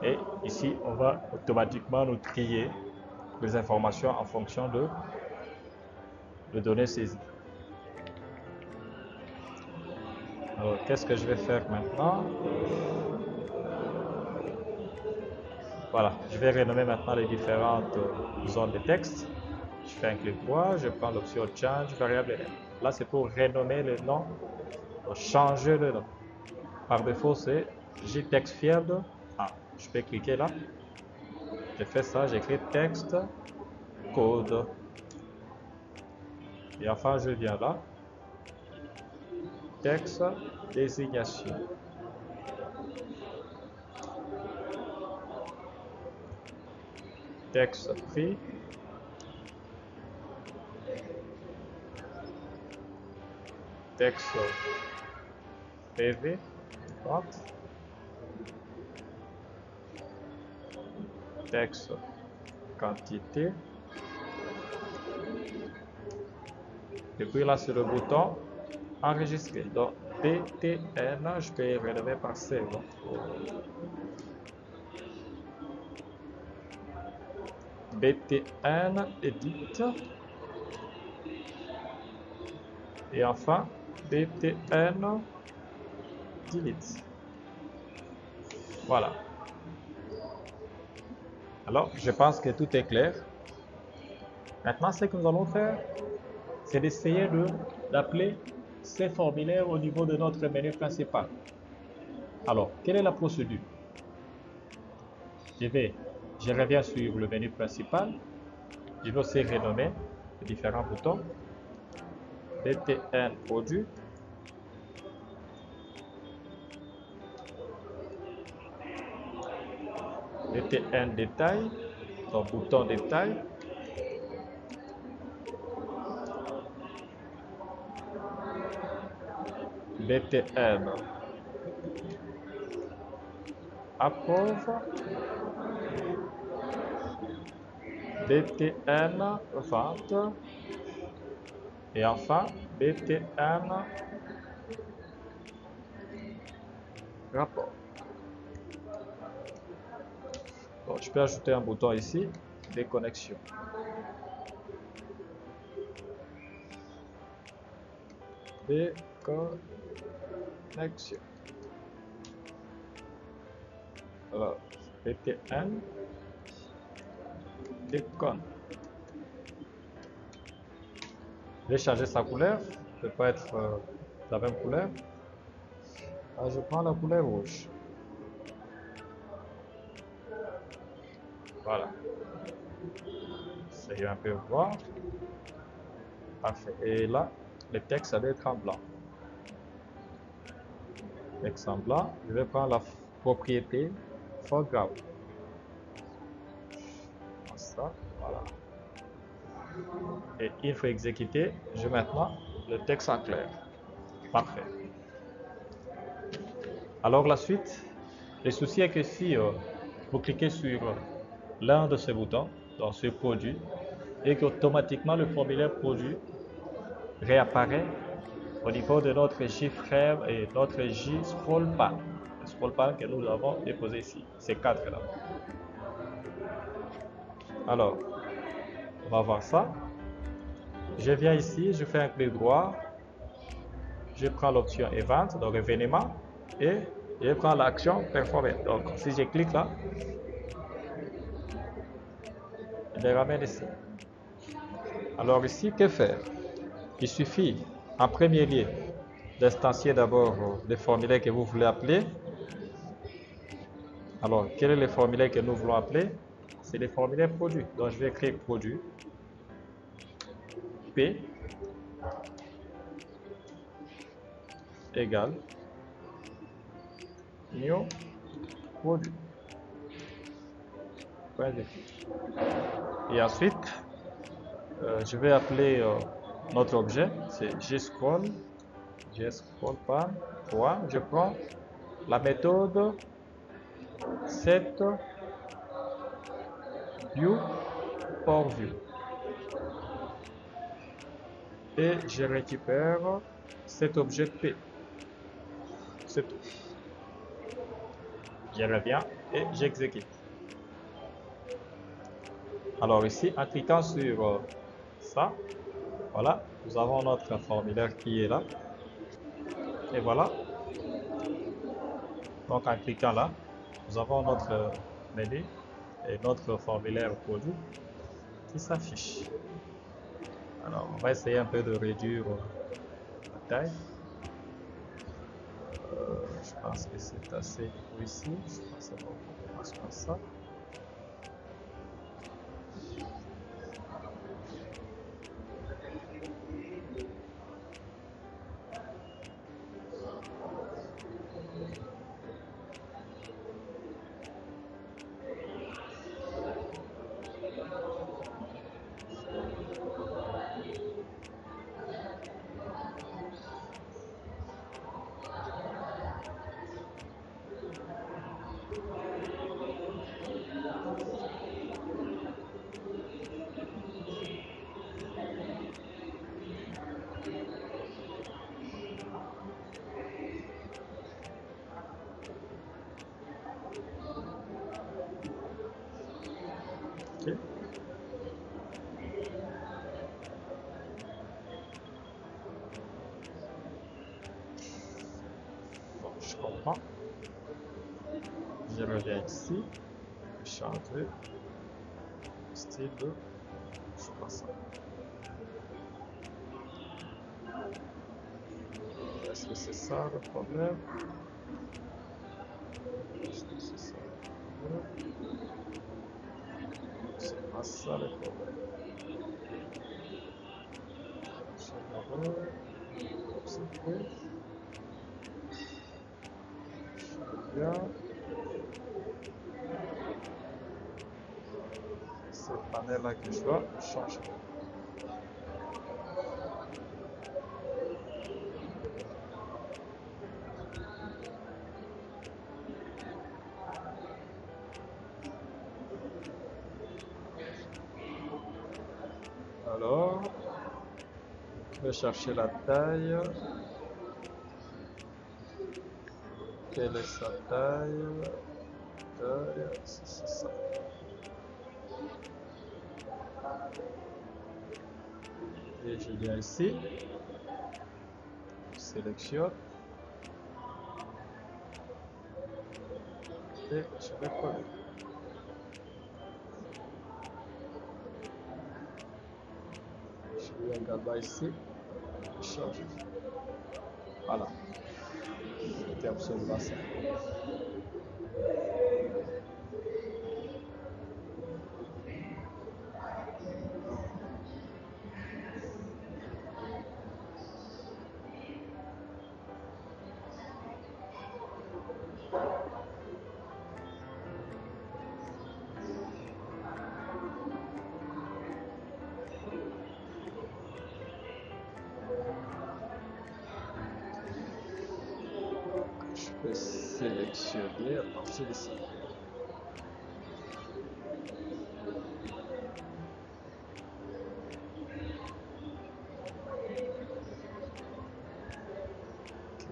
et ici, on va automatiquement nous trier les informations en fonction de données saisies. Alors, qu'est-ce que je vais faire maintenant? Voilà, je vais renommer maintenant les différentes zones de texte. Je fais un clic droit, je prends l'option Change Variable Name. Là, c'est pour renommer le nom, pour changer le nom. Par défaut, c'est JTextField. Ah, je peux cliquer là. Je fais ça, j'écris texte, code. Et enfin, je viens là. Texte, désignation. Texte prix. Texte PV. Vente. Texte quantité. Et puis là, sur le bouton enregistrer. Donc, BTN, je peux renommer par save. BTN edit. Et enfin, BTN delete. Voilà. Alors, je pense que tout est clair. Maintenant, ce que nous allons faire, c'est d'essayer d'appeler ces formulaires au niveau de notre menu principal. Alors, quelle est la procédure? Je reviens sur le menu principal. Je vais aussi renommer les différents boutons. BTN produit. BTN détail. dans bouton détail. BTN approuve. BTN vente. Et enfin, BTN rapport. Bon, je peux ajouter un bouton ici, déconnexion. Déconnexion. Alors, BTN déconne. Je vais changer sa couleur. Ça peut pas être la même couleur. Alors, je prends la couleur rouge. Voilà. Essayez un peu voir. Parfait. Et là, le texte, ça doit être en blanc. Texte en blanc. Je vais prendre la propriété foreground. Ça, voilà. Et il faut exécuter. Je vais maintenant le texte en clair. Parfait. Alors la suite, le souci est que si vous cliquez sur l'un de ces boutons, dans ce produit, et qu'automatiquement le formulaire produit réapparaît au niveau de notre J-frame et notre J-scrollpan. Le scrollpan que nous avons déposé ici, ces quatre là. Alors, on va voir ça. Je viens ici, je fais un clic droit, je prends l'option Event, donc événement, et je prends l'action performer. Donc, si je clique là, je les ramène ici. Alors ici, que faire? Il suffit, en premier lieu, d'instancier d'abord le formulaire que vous voulez appeler. Alors, quel est le formulaire que nous voulons appeler? C'est le formulaire produit. Donc, je vais écrire produit. P égale new produit. Et ensuite, je vais appeler notre objet, c'est gscroll pan. Je prends la méthode set view for view et je récupère cet objet P. C'est tout. Je reviens et j'exécute. Alors ici, en cliquant sur ça, voilà, nous avons notre formulaire qui est là. Et voilà. Donc en cliquant là, nous avons notre menu et notre formulaire produit qui s'affiche. Alors on va essayer un peu de réduire la taille. Je pense que c'est assez pour ici. Je pense que on commence par ça. Ok. Bon, je comprends. Je reviens ici. Je change le style de ça. Est-ce que c'est ça le problème? Est-ce que c'est ça le problème? C'est pas ça le problème. Observer. Je reviens. c'en est là que je dois changer. Alors, je vais chercher la taille. Quelle est sa taille? Taille, c'est ça. Et je viens ici, je sélectionne et je vais coller. Je viens également ici, changer. Voilà, c'était absolument ça. Je peux sélectionner à partir d'ici. Ok.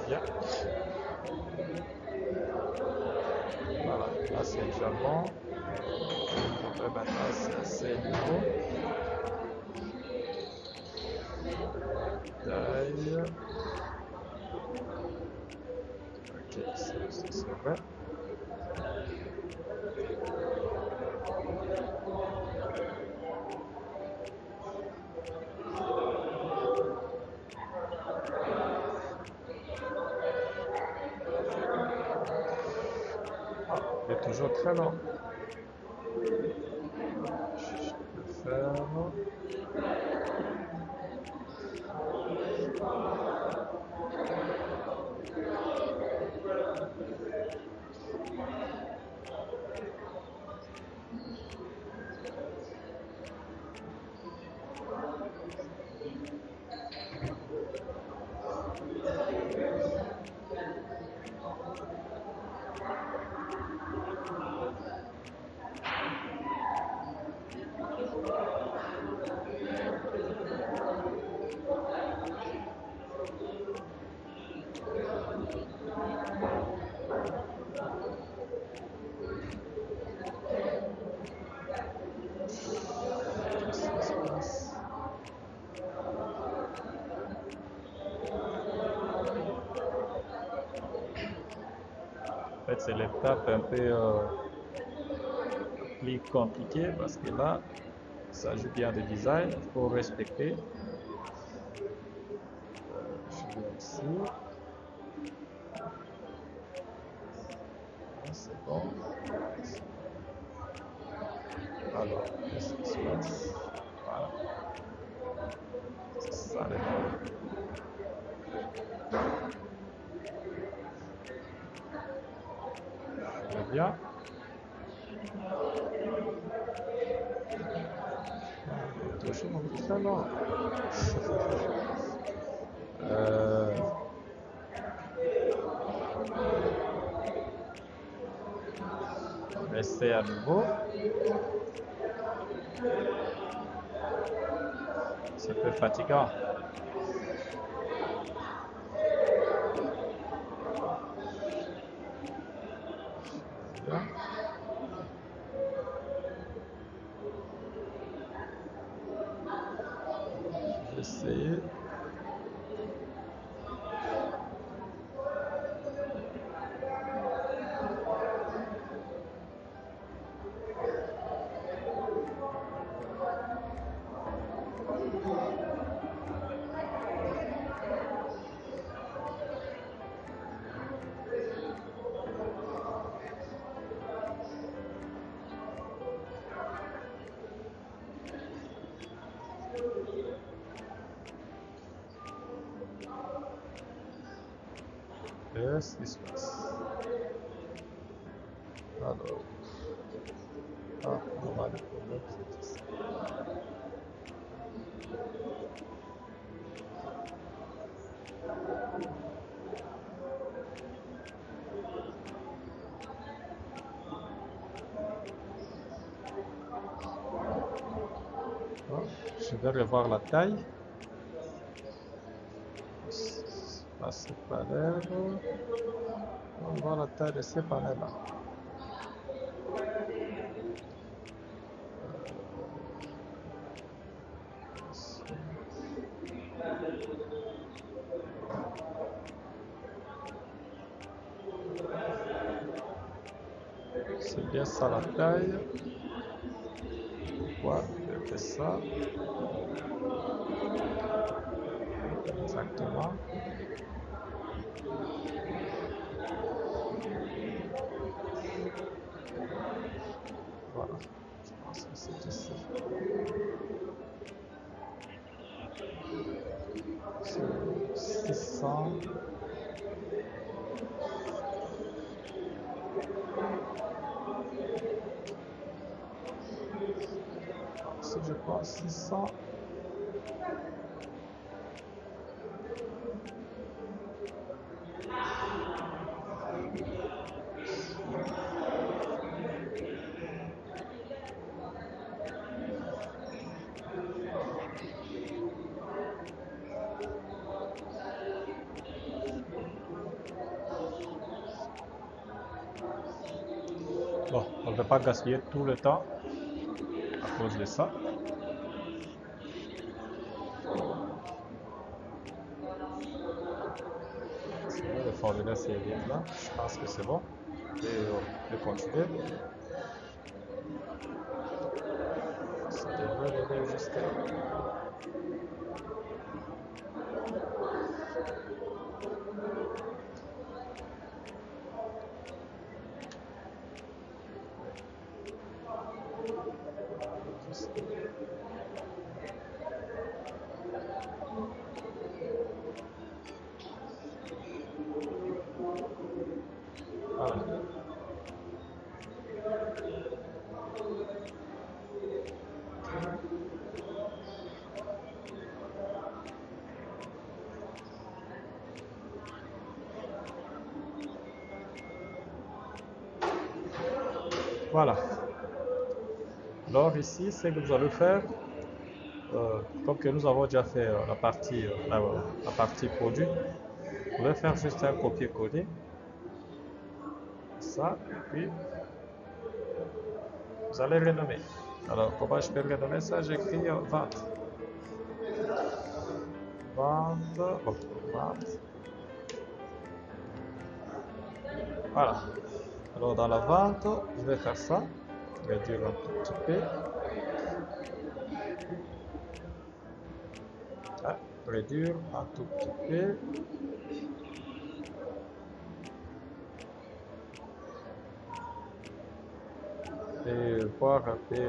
Bien. Voilà, là c'est déjà bon. Maintenant c'est assez nouveau. Taille. Ok, c'est vrai. Ah, il est toujours très long. Je peux faire. Qu'est-ce qui se passe? En fait, c'est l'étape un peu plus compliquée parce que là, il s'agit bien de design, il faut respecter. Je viens ici. Ah, c'est bon. Alors, qu'est-ce qui se passe? Voilà, c'est ça les normes. Je reviens. Toujours un peu très long. Euh, on essaie à nouveau. C'est un peu fatigant. Bien. Je vais essayer. Qu'est-ce qui se passe? Alors, on a le problème, c'est ici. Je vais revoir la taille. Là, c'est panel. On va voir la taille de ces panels-là. C'est bien ça la taille. Pourquoi je fais ça? Exactement. Voilà. Je pense que c'est ici. C'est 600. Si je prends 600. Bon, on ne va pas gaspiller tout le temps à cause de ça. C'est bon, le formulaire c'est vite là. Je pense que c'est bon. Et on peut continuer. Ça devrait venir jusqu'à là. Voilà. Voilà. Alors ici, ce que vous allez faire, comme que nous avons déjà fait la partie produit, vous allez faire juste un copier-coller. Ça, et puis vous allez renommer. Alors, comment je peux renommer ça? J'écris vente. Vente. Bon, vente. Voilà. Alors, dans la vente, je vais faire ça. Je vais dire un tout petit peu. Ah, réduire un tout petit peu. Et voir un peu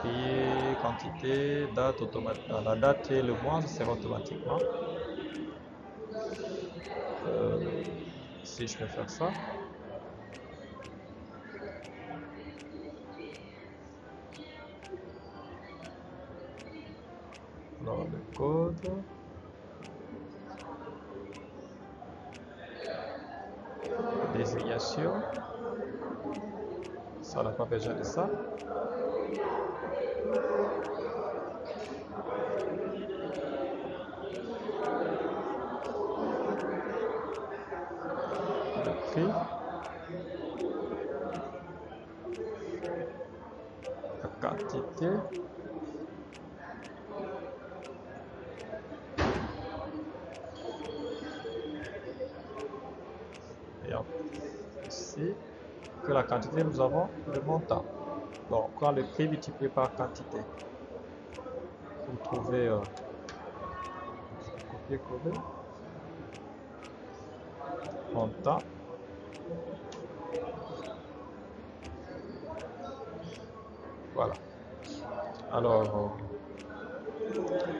payer, quantité, date automatique. La date et le mois, ça sera automatiquement. Si je vais faire ça. Alors, le code. Désignation. Ça n'a pas besoin de ça. Le prix. La quantité. Et ici, que la quantité, nous avons le montant. Donc, quand le prix multiplié par quantité, vous trouvez copier-coller, montant. Voilà. Alors,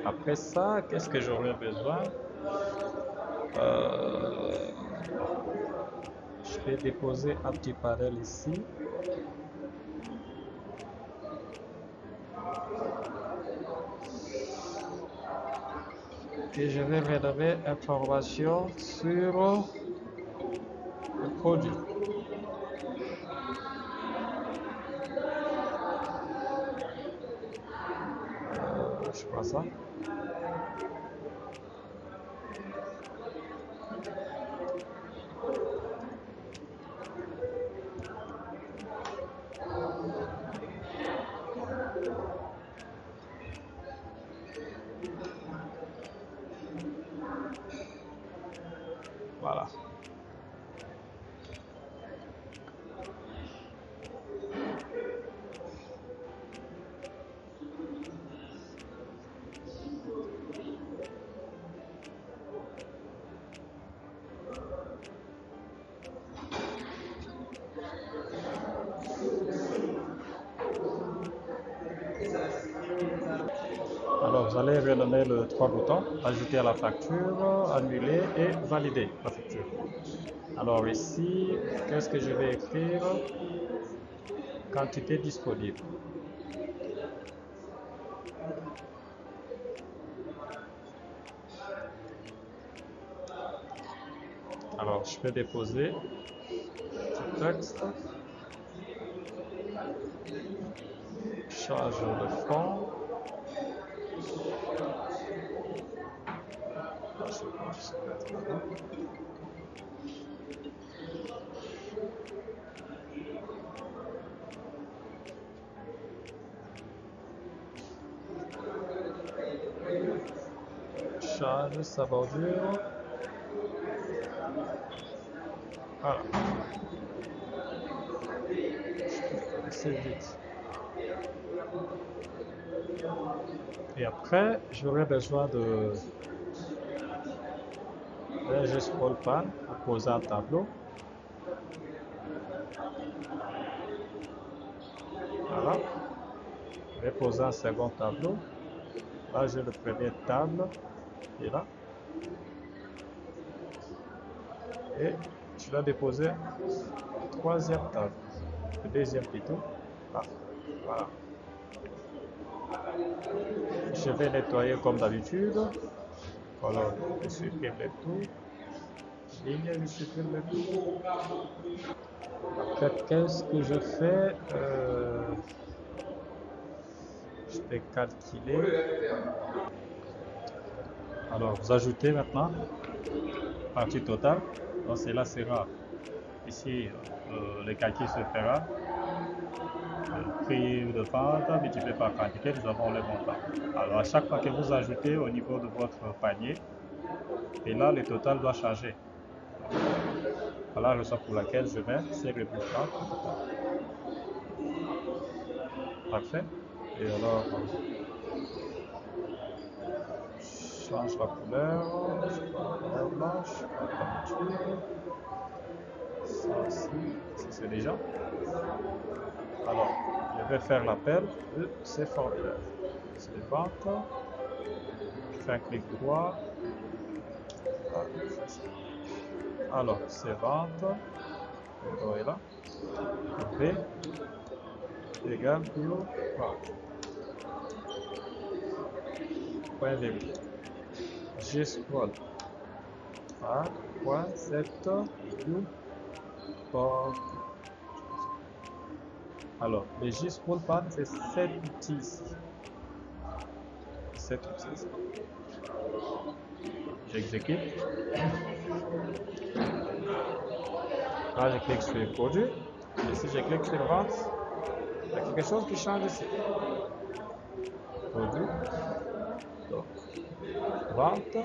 après ça, qu'est-ce que j'aurais besoin? Euh, je vais déposer un petit panel ici. Et je vais renommer information sur le produit. Je crois ça. Voilà. Alors, vous allez renommer le trois boutons, ajouter à la facture, annuler et valider la facture. Alors ici, qu'est-ce que je vais écrire? Quantité disponible. Alors, je vais déposer petit texte, charge de fond. Charge sa bordure. Voilà. C'est vite. Et après, j'aurai besoin d'un scroll pan pour poser un tableau. Voilà. Je vais poser un second tableau. Là, j'ai le premier table qui est là. Et je vais déposer le troisième table. Le deuxième plutôt. Là. Voilà. Je vais nettoyer comme d'habitude. Alors, je supprime le tout. Ligne, je supprime le tout. Après, qu'est-ce que je fais? Je vais calculer. Alors, vous ajoutez maintenant partie totale. Donc, cela sera ici, le calcul se fera. Le prix de vente multiplié par quantité, nous avons le montant. Alors, à chaque fois que vous ajoutez au niveau de votre panier, et là, le total doit changer. Voilà la raison pour laquelle je mets ces résultats. Parfait. Et alors, je change la couleur. Je prends la couleur blanche, comme d'habitude. Ça aussi, c'est déjà. Alors, je vais faire l'appel de ces formulaires. C'est vente. Je fais un clic droit. Alors, c'est vente. Le nom est là. V égale pour vente. Point virgule. G scroll. Point 7 you port. Alors, le G scroll pan, c'est 7 outils ici. 7 outils. J'exécute. Là, je clique sur les produits. Ici, je clique sur vente. Il y a quelque chose qui change ici. Produit. Donc, vente.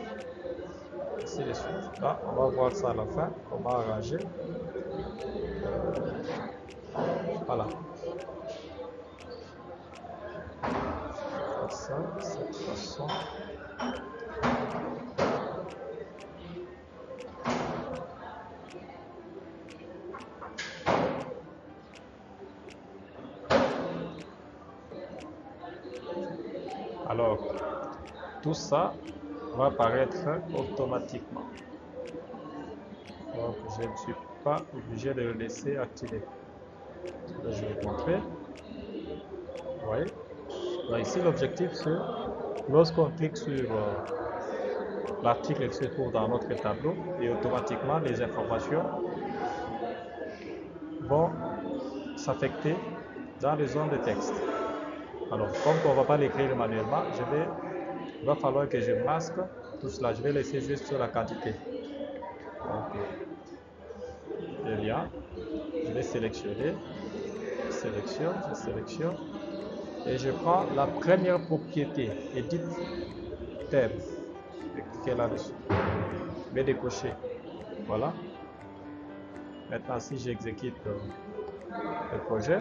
Ici, les suites. Là, on va voir ça à la fin. Comment arranger. Voilà. Ça, cette façon. Alors, tout ça va apparaître automatiquement. Donc, je ne suis pas obligé de le laisser activer. Là, je vais montrer. Vous voyez? Donc, ici, l'objectif, c'est lorsqu'on clique sur l'article, il se trouve dans notre tableau et automatiquement, les informations vont s'affecter dans les zones de texte. Alors, comme on ne va pas l'écrire manuellement, il va falloir que je masque tout cela. Je vais laisser juste la quantité. Donc, le lien, je vais sélectionner, je sélectionne, et je prends la première propriété, Edit Thème. Je vais cliquer là-dessus. Je vais décocher. Voilà. Maintenant, si j'exécute le projet,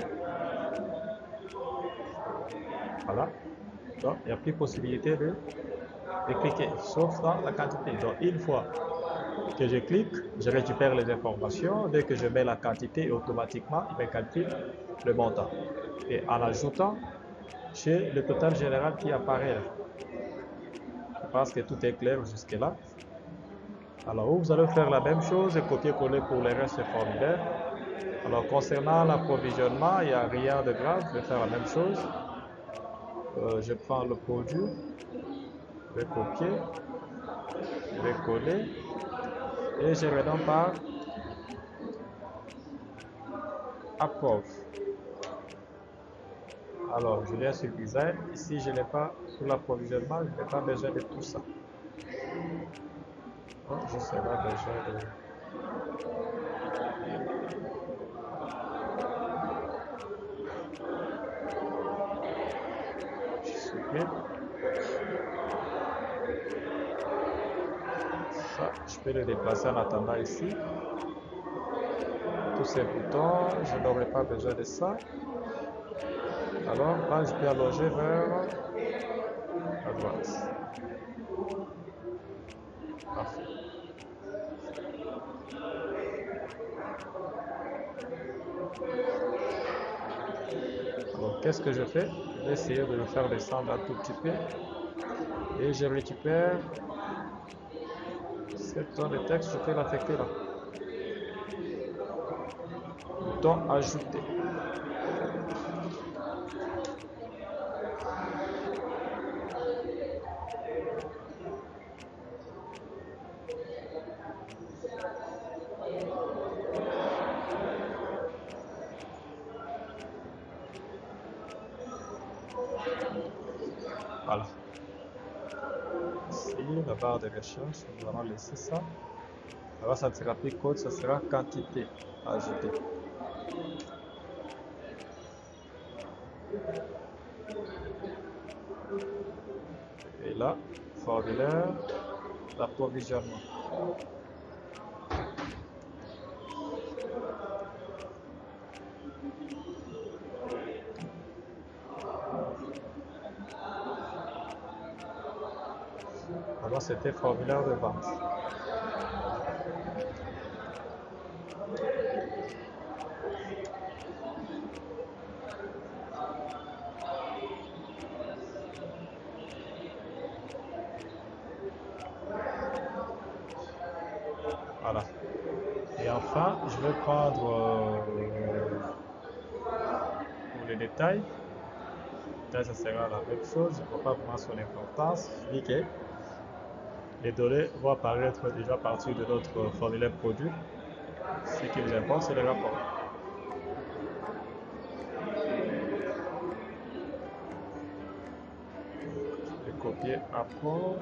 voilà. Donc, il n'y a plus possibilité de cliquer, sauf dans la quantité. Donc, une fois que je clique, je récupère les informations. Dès que je mets la quantité, automatiquement, il me calcule le montant. Et en ajoutant, j'ai le total général qui apparaît là. Je pense que tout est clair jusque-là. Alors, vous allez faire la même chose et copier-coller pour les restes formulaires. Alors, concernant l'approvisionnement, il n'y a rien de grave. Je vais faire la même chose. Je prends le produit, je vais copier, je vais coller et je redonne par approve. Alors, je viens sur design. Ici, je n'ai pas, pour l'approvisionnement, je n'ai pas besoin de tout ça. Donc, je serai besoin de. Je supprime. Ça, je peux le déplacer en attendant ici. Tous ces boutons, je n'aurai pas besoin de ça. Alors là, je peux allonger vers la droite. Parfait. Alors, qu'est-ce que je fais? Je vais essayer de le faire descendre un tout petit peu. Et je récupère cette zone de texte, je peux l'affecter là. Bouton ajouter. Voilà. Ici, la barre de recherche, nous allons laisser ça. Alors, ça ne sera plus code, ça sera quantité ajoutée. Et là, formulaire d'approvisionnement. Alors, c'était formulaire de vente. Voilà. Et enfin, je vais prendre pour les détails. Là, ça sera la même chose. Je ne vois pas vraiment son importance. Je dis que les données vont apparaître déjà à partir de notre formulaire produit. Ce qui nous importe, c'est le rapport. Je vais copier apport.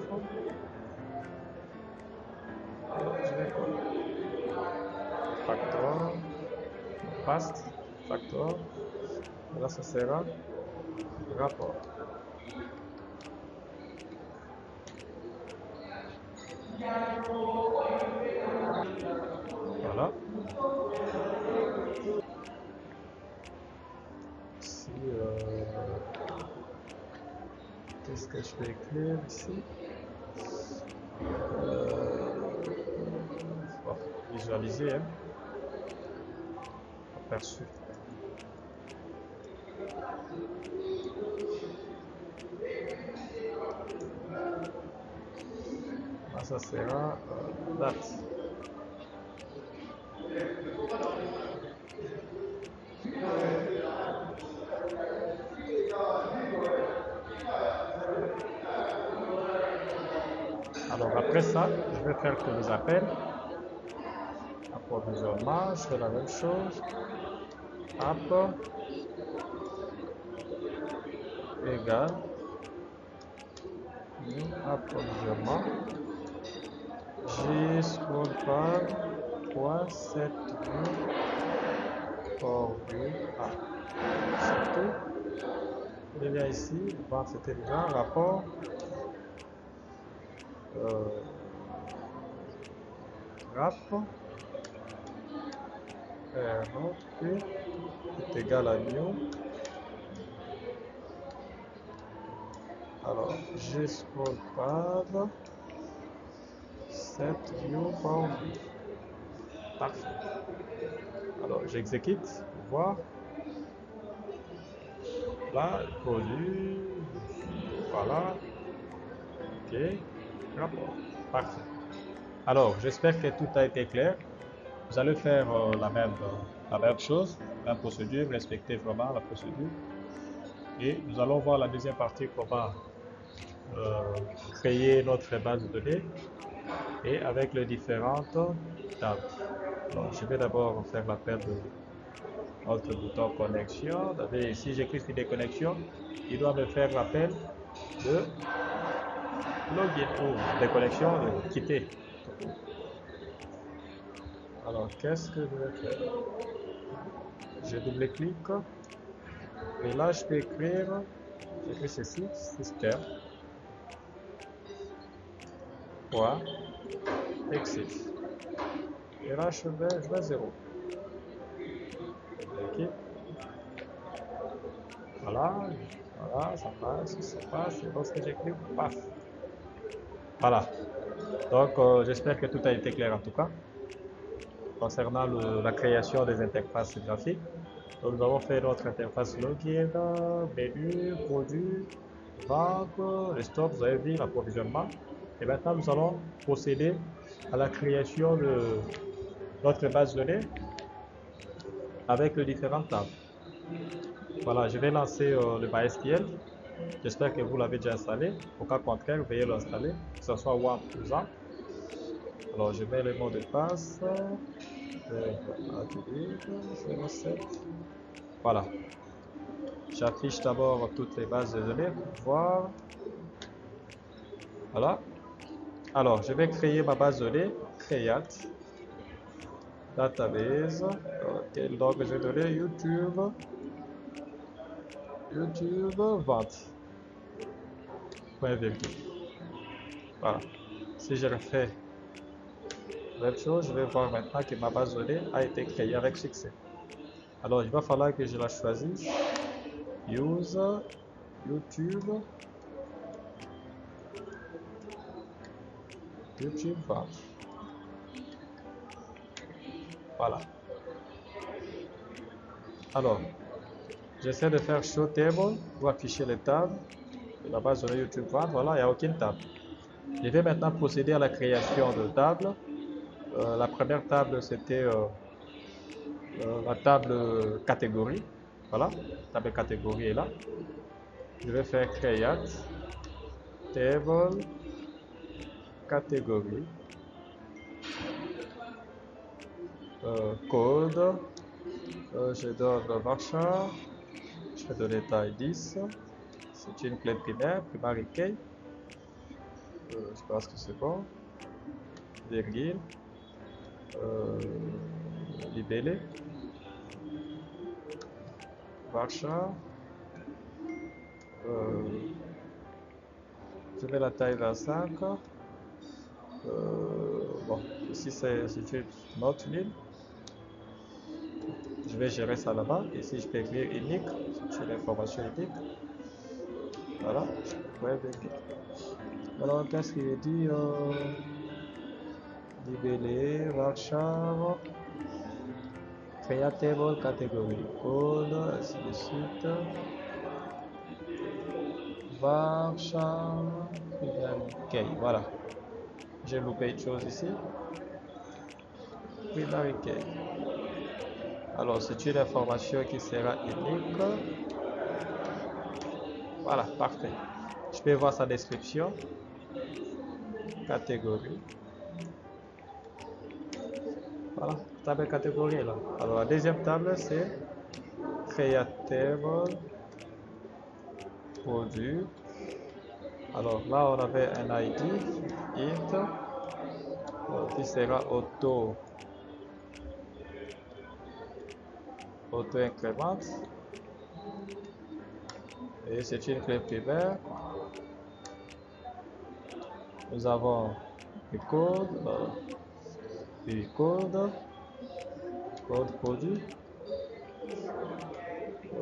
Je vais coller. Factor. Paste. Factor. Là, ça sera rapport. Voilà. Ici, qu'est-ce que je vais écrire ici? Bon, visualiser, hein? Aperçu. Là, ça sera date. Alors après ça, je vais faire quelques appels. Approvisionnement, je fais la même chose. App égale new approvisionnement. J scroll bar point set view for view. Ah, c'est tout. Je viens ici, voir c'était déjà rapport. Wrap P est égal à new. Alors, G scroll path set view for view. Parfait. Alors, j'exécute pour voir. Là, produit. Voilà. OK. Rapport. Parfait. Alors, j'espère que tout a été clair. Vous allez faire la même chose, la même procédure, respecter vraiment la procédure. Et nous allons voir la deuxième partie, comment créer notre base de données et avec les différentes tables. Donc, je vais d'abord faire l'appel de notre bouton connexion. Ici, j'écris sur des connexions. Il doit me faire l'appel de login ou des connexions de quitter. Alors, qu'est-ce que je vais faire? Je double-clique. Et là, je peux écrire, j'écris ceci, système, point, exit. Et là, je vais 0. Ok. Voilà, voilà, ça passe, et lorsque j'écris, paf. Voilà. Donc, j'espère que tout a été clair en tout cas, concernant la création des interfaces graphiques. Donc, nous avons fait notre interface login, menu, produit, vente, le stock, vous avez vu, l'approvisionnement. Et maintenant, nous allons procéder à la création de notre base de données avec les différentes tables. Voilà, je vais lancer le MySQL. J'espère que vous l'avez déjà installé. Au cas contraire, veuillez l'installer, que ce soit WAMP ou ZAMP. Alors, je mets le mot de passe. 07. Voilà. J'affiche d'abord toutes les bases de données pour voir. Voilà. Alors, je vais créer ma base de données. Create. Database. Ok, donc je vais donner YouTube. YouTube vente. Point virgule. Voilà. Si je refais la même chose, je vais voir maintenant que ma base de données a été créée avec succès. Alors, il va falloir que je la choisisse. Use YouTube. YouTube vente. Voilà. Alors, j'essaie de faire show table pour afficher les tables de la base de données YouTube vente. Voilà, il n'y a aucune table. Je vais maintenant procéder à la création de tables. La première table, c'était la table catégorie. Voilà, la table catégorie est là. Je vais faire create table catégorie code. Je donne varchar. Je vais donner taille 10. C'est une clé primaire, primary key. Je pense que c'est bon. Virgule. Libellé. Varchar. Je mets la taille 25. Bon, ici c'est une note nulle. Je vais gérer ça là-bas. Ici, je peux écrire unique. C'est une information unique. Voilà. Ouais, alors, qu'est-ce qu'il dit? Libellé, varchar, creatable category, code, ainsi de suite. Varchar, ok, voilà. J'ai loupé une chose ici. primary key. Alors, c'est une information qui sera unique. Voilà, parfait. Je peux voir sa description. Catégorie. Voilà, table catégorie là. Alors, la deuxième table, c'est créateur, produit. Alors là, on avait un ID, int, qui sera auto incrément. Et c'est une clé primaire. Nous avons le code, code produit.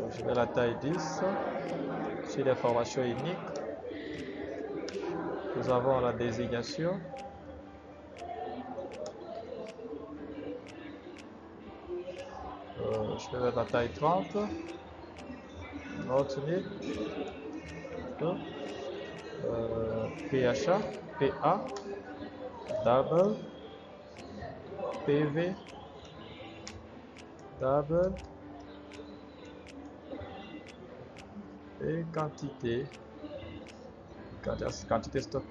Je mets la taille 10. C'est l'information unique. Nous avons la désignation. Je vais mettre la taille 30. Not need. PHA, PA, double, PV, double, et quantité stock.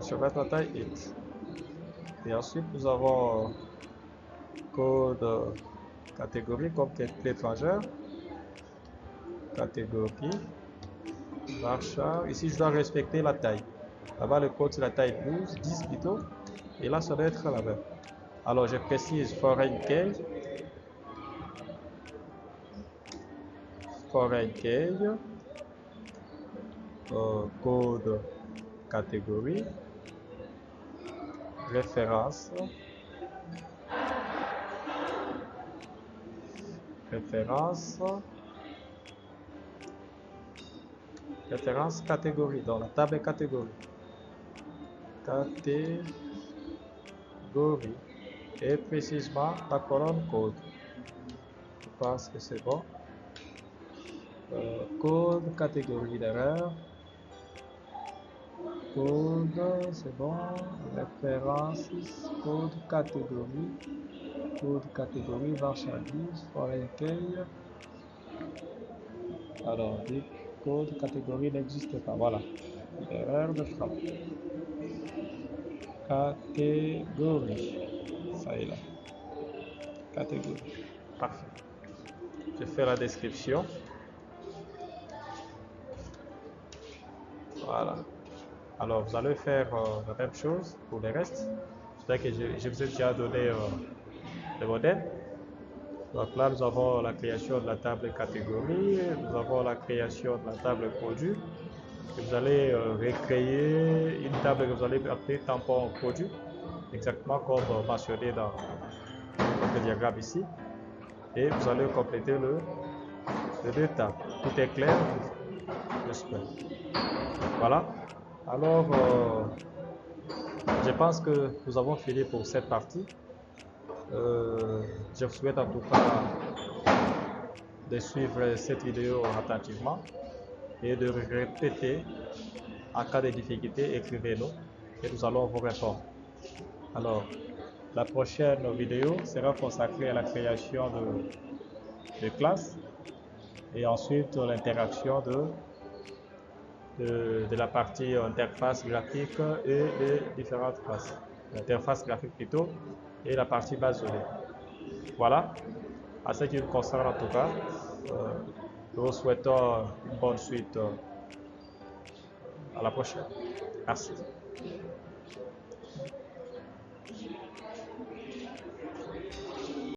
Je vais mettre la taille 8. Et ensuite, nous avons code catégorie comme clé étrangère, catégorie, varchar. Ici, je dois respecter la taille. Là-bas, le code, c'est la taille 12, 10 plutôt. Et là, ça doit être la même. Alors, je précise foreign key. Foreign key. Code catégorie. Référence. Référence catégorie, dans la table catégorie. Catégorie. Et précisément la colonne code. Je pense que c'est bon. Code, catégorie d'erreur. Code, c'est bon. Référence, code, catégorie. Code, catégorie, marchandise, foreign key. Alors, dit code, catégorie n'existe pas. Voilà. Erreur de frappe. Catégorie. Ça est là. Catégorie. Parfait. Je fais la description. Voilà. Alors, vous allez faire la même chose pour le reste. J'espère que je vous ai déjà donné le modèle. Donc là, nous avons la création de la table catégorie. Nous avons la création de la table produit. Et vous allez recréer une table que vous allez appeler tampon produit. Exactement comme mentionné dans le diagramme ici. Et vous allez compléter les deux tables. Tout est clair, j'espère. Voilà. Alors, je pense que nous avons fini pour cette partie. Je vous souhaite en tout cas de suivre cette vidéo attentivement et de répéter. En cas de difficulté, écrivez-nous et nous allons vous répondre. Alors, la prochaine vidéo sera consacrée à la création de classes et ensuite l'interaction de la partie interface graphique et les différentes classes. L'interface graphique plutôt et la partie base de données. Voilà, à ce qui nous concerne en tout cas, nous vous souhaitons une bonne suite. À la prochaine. Merci.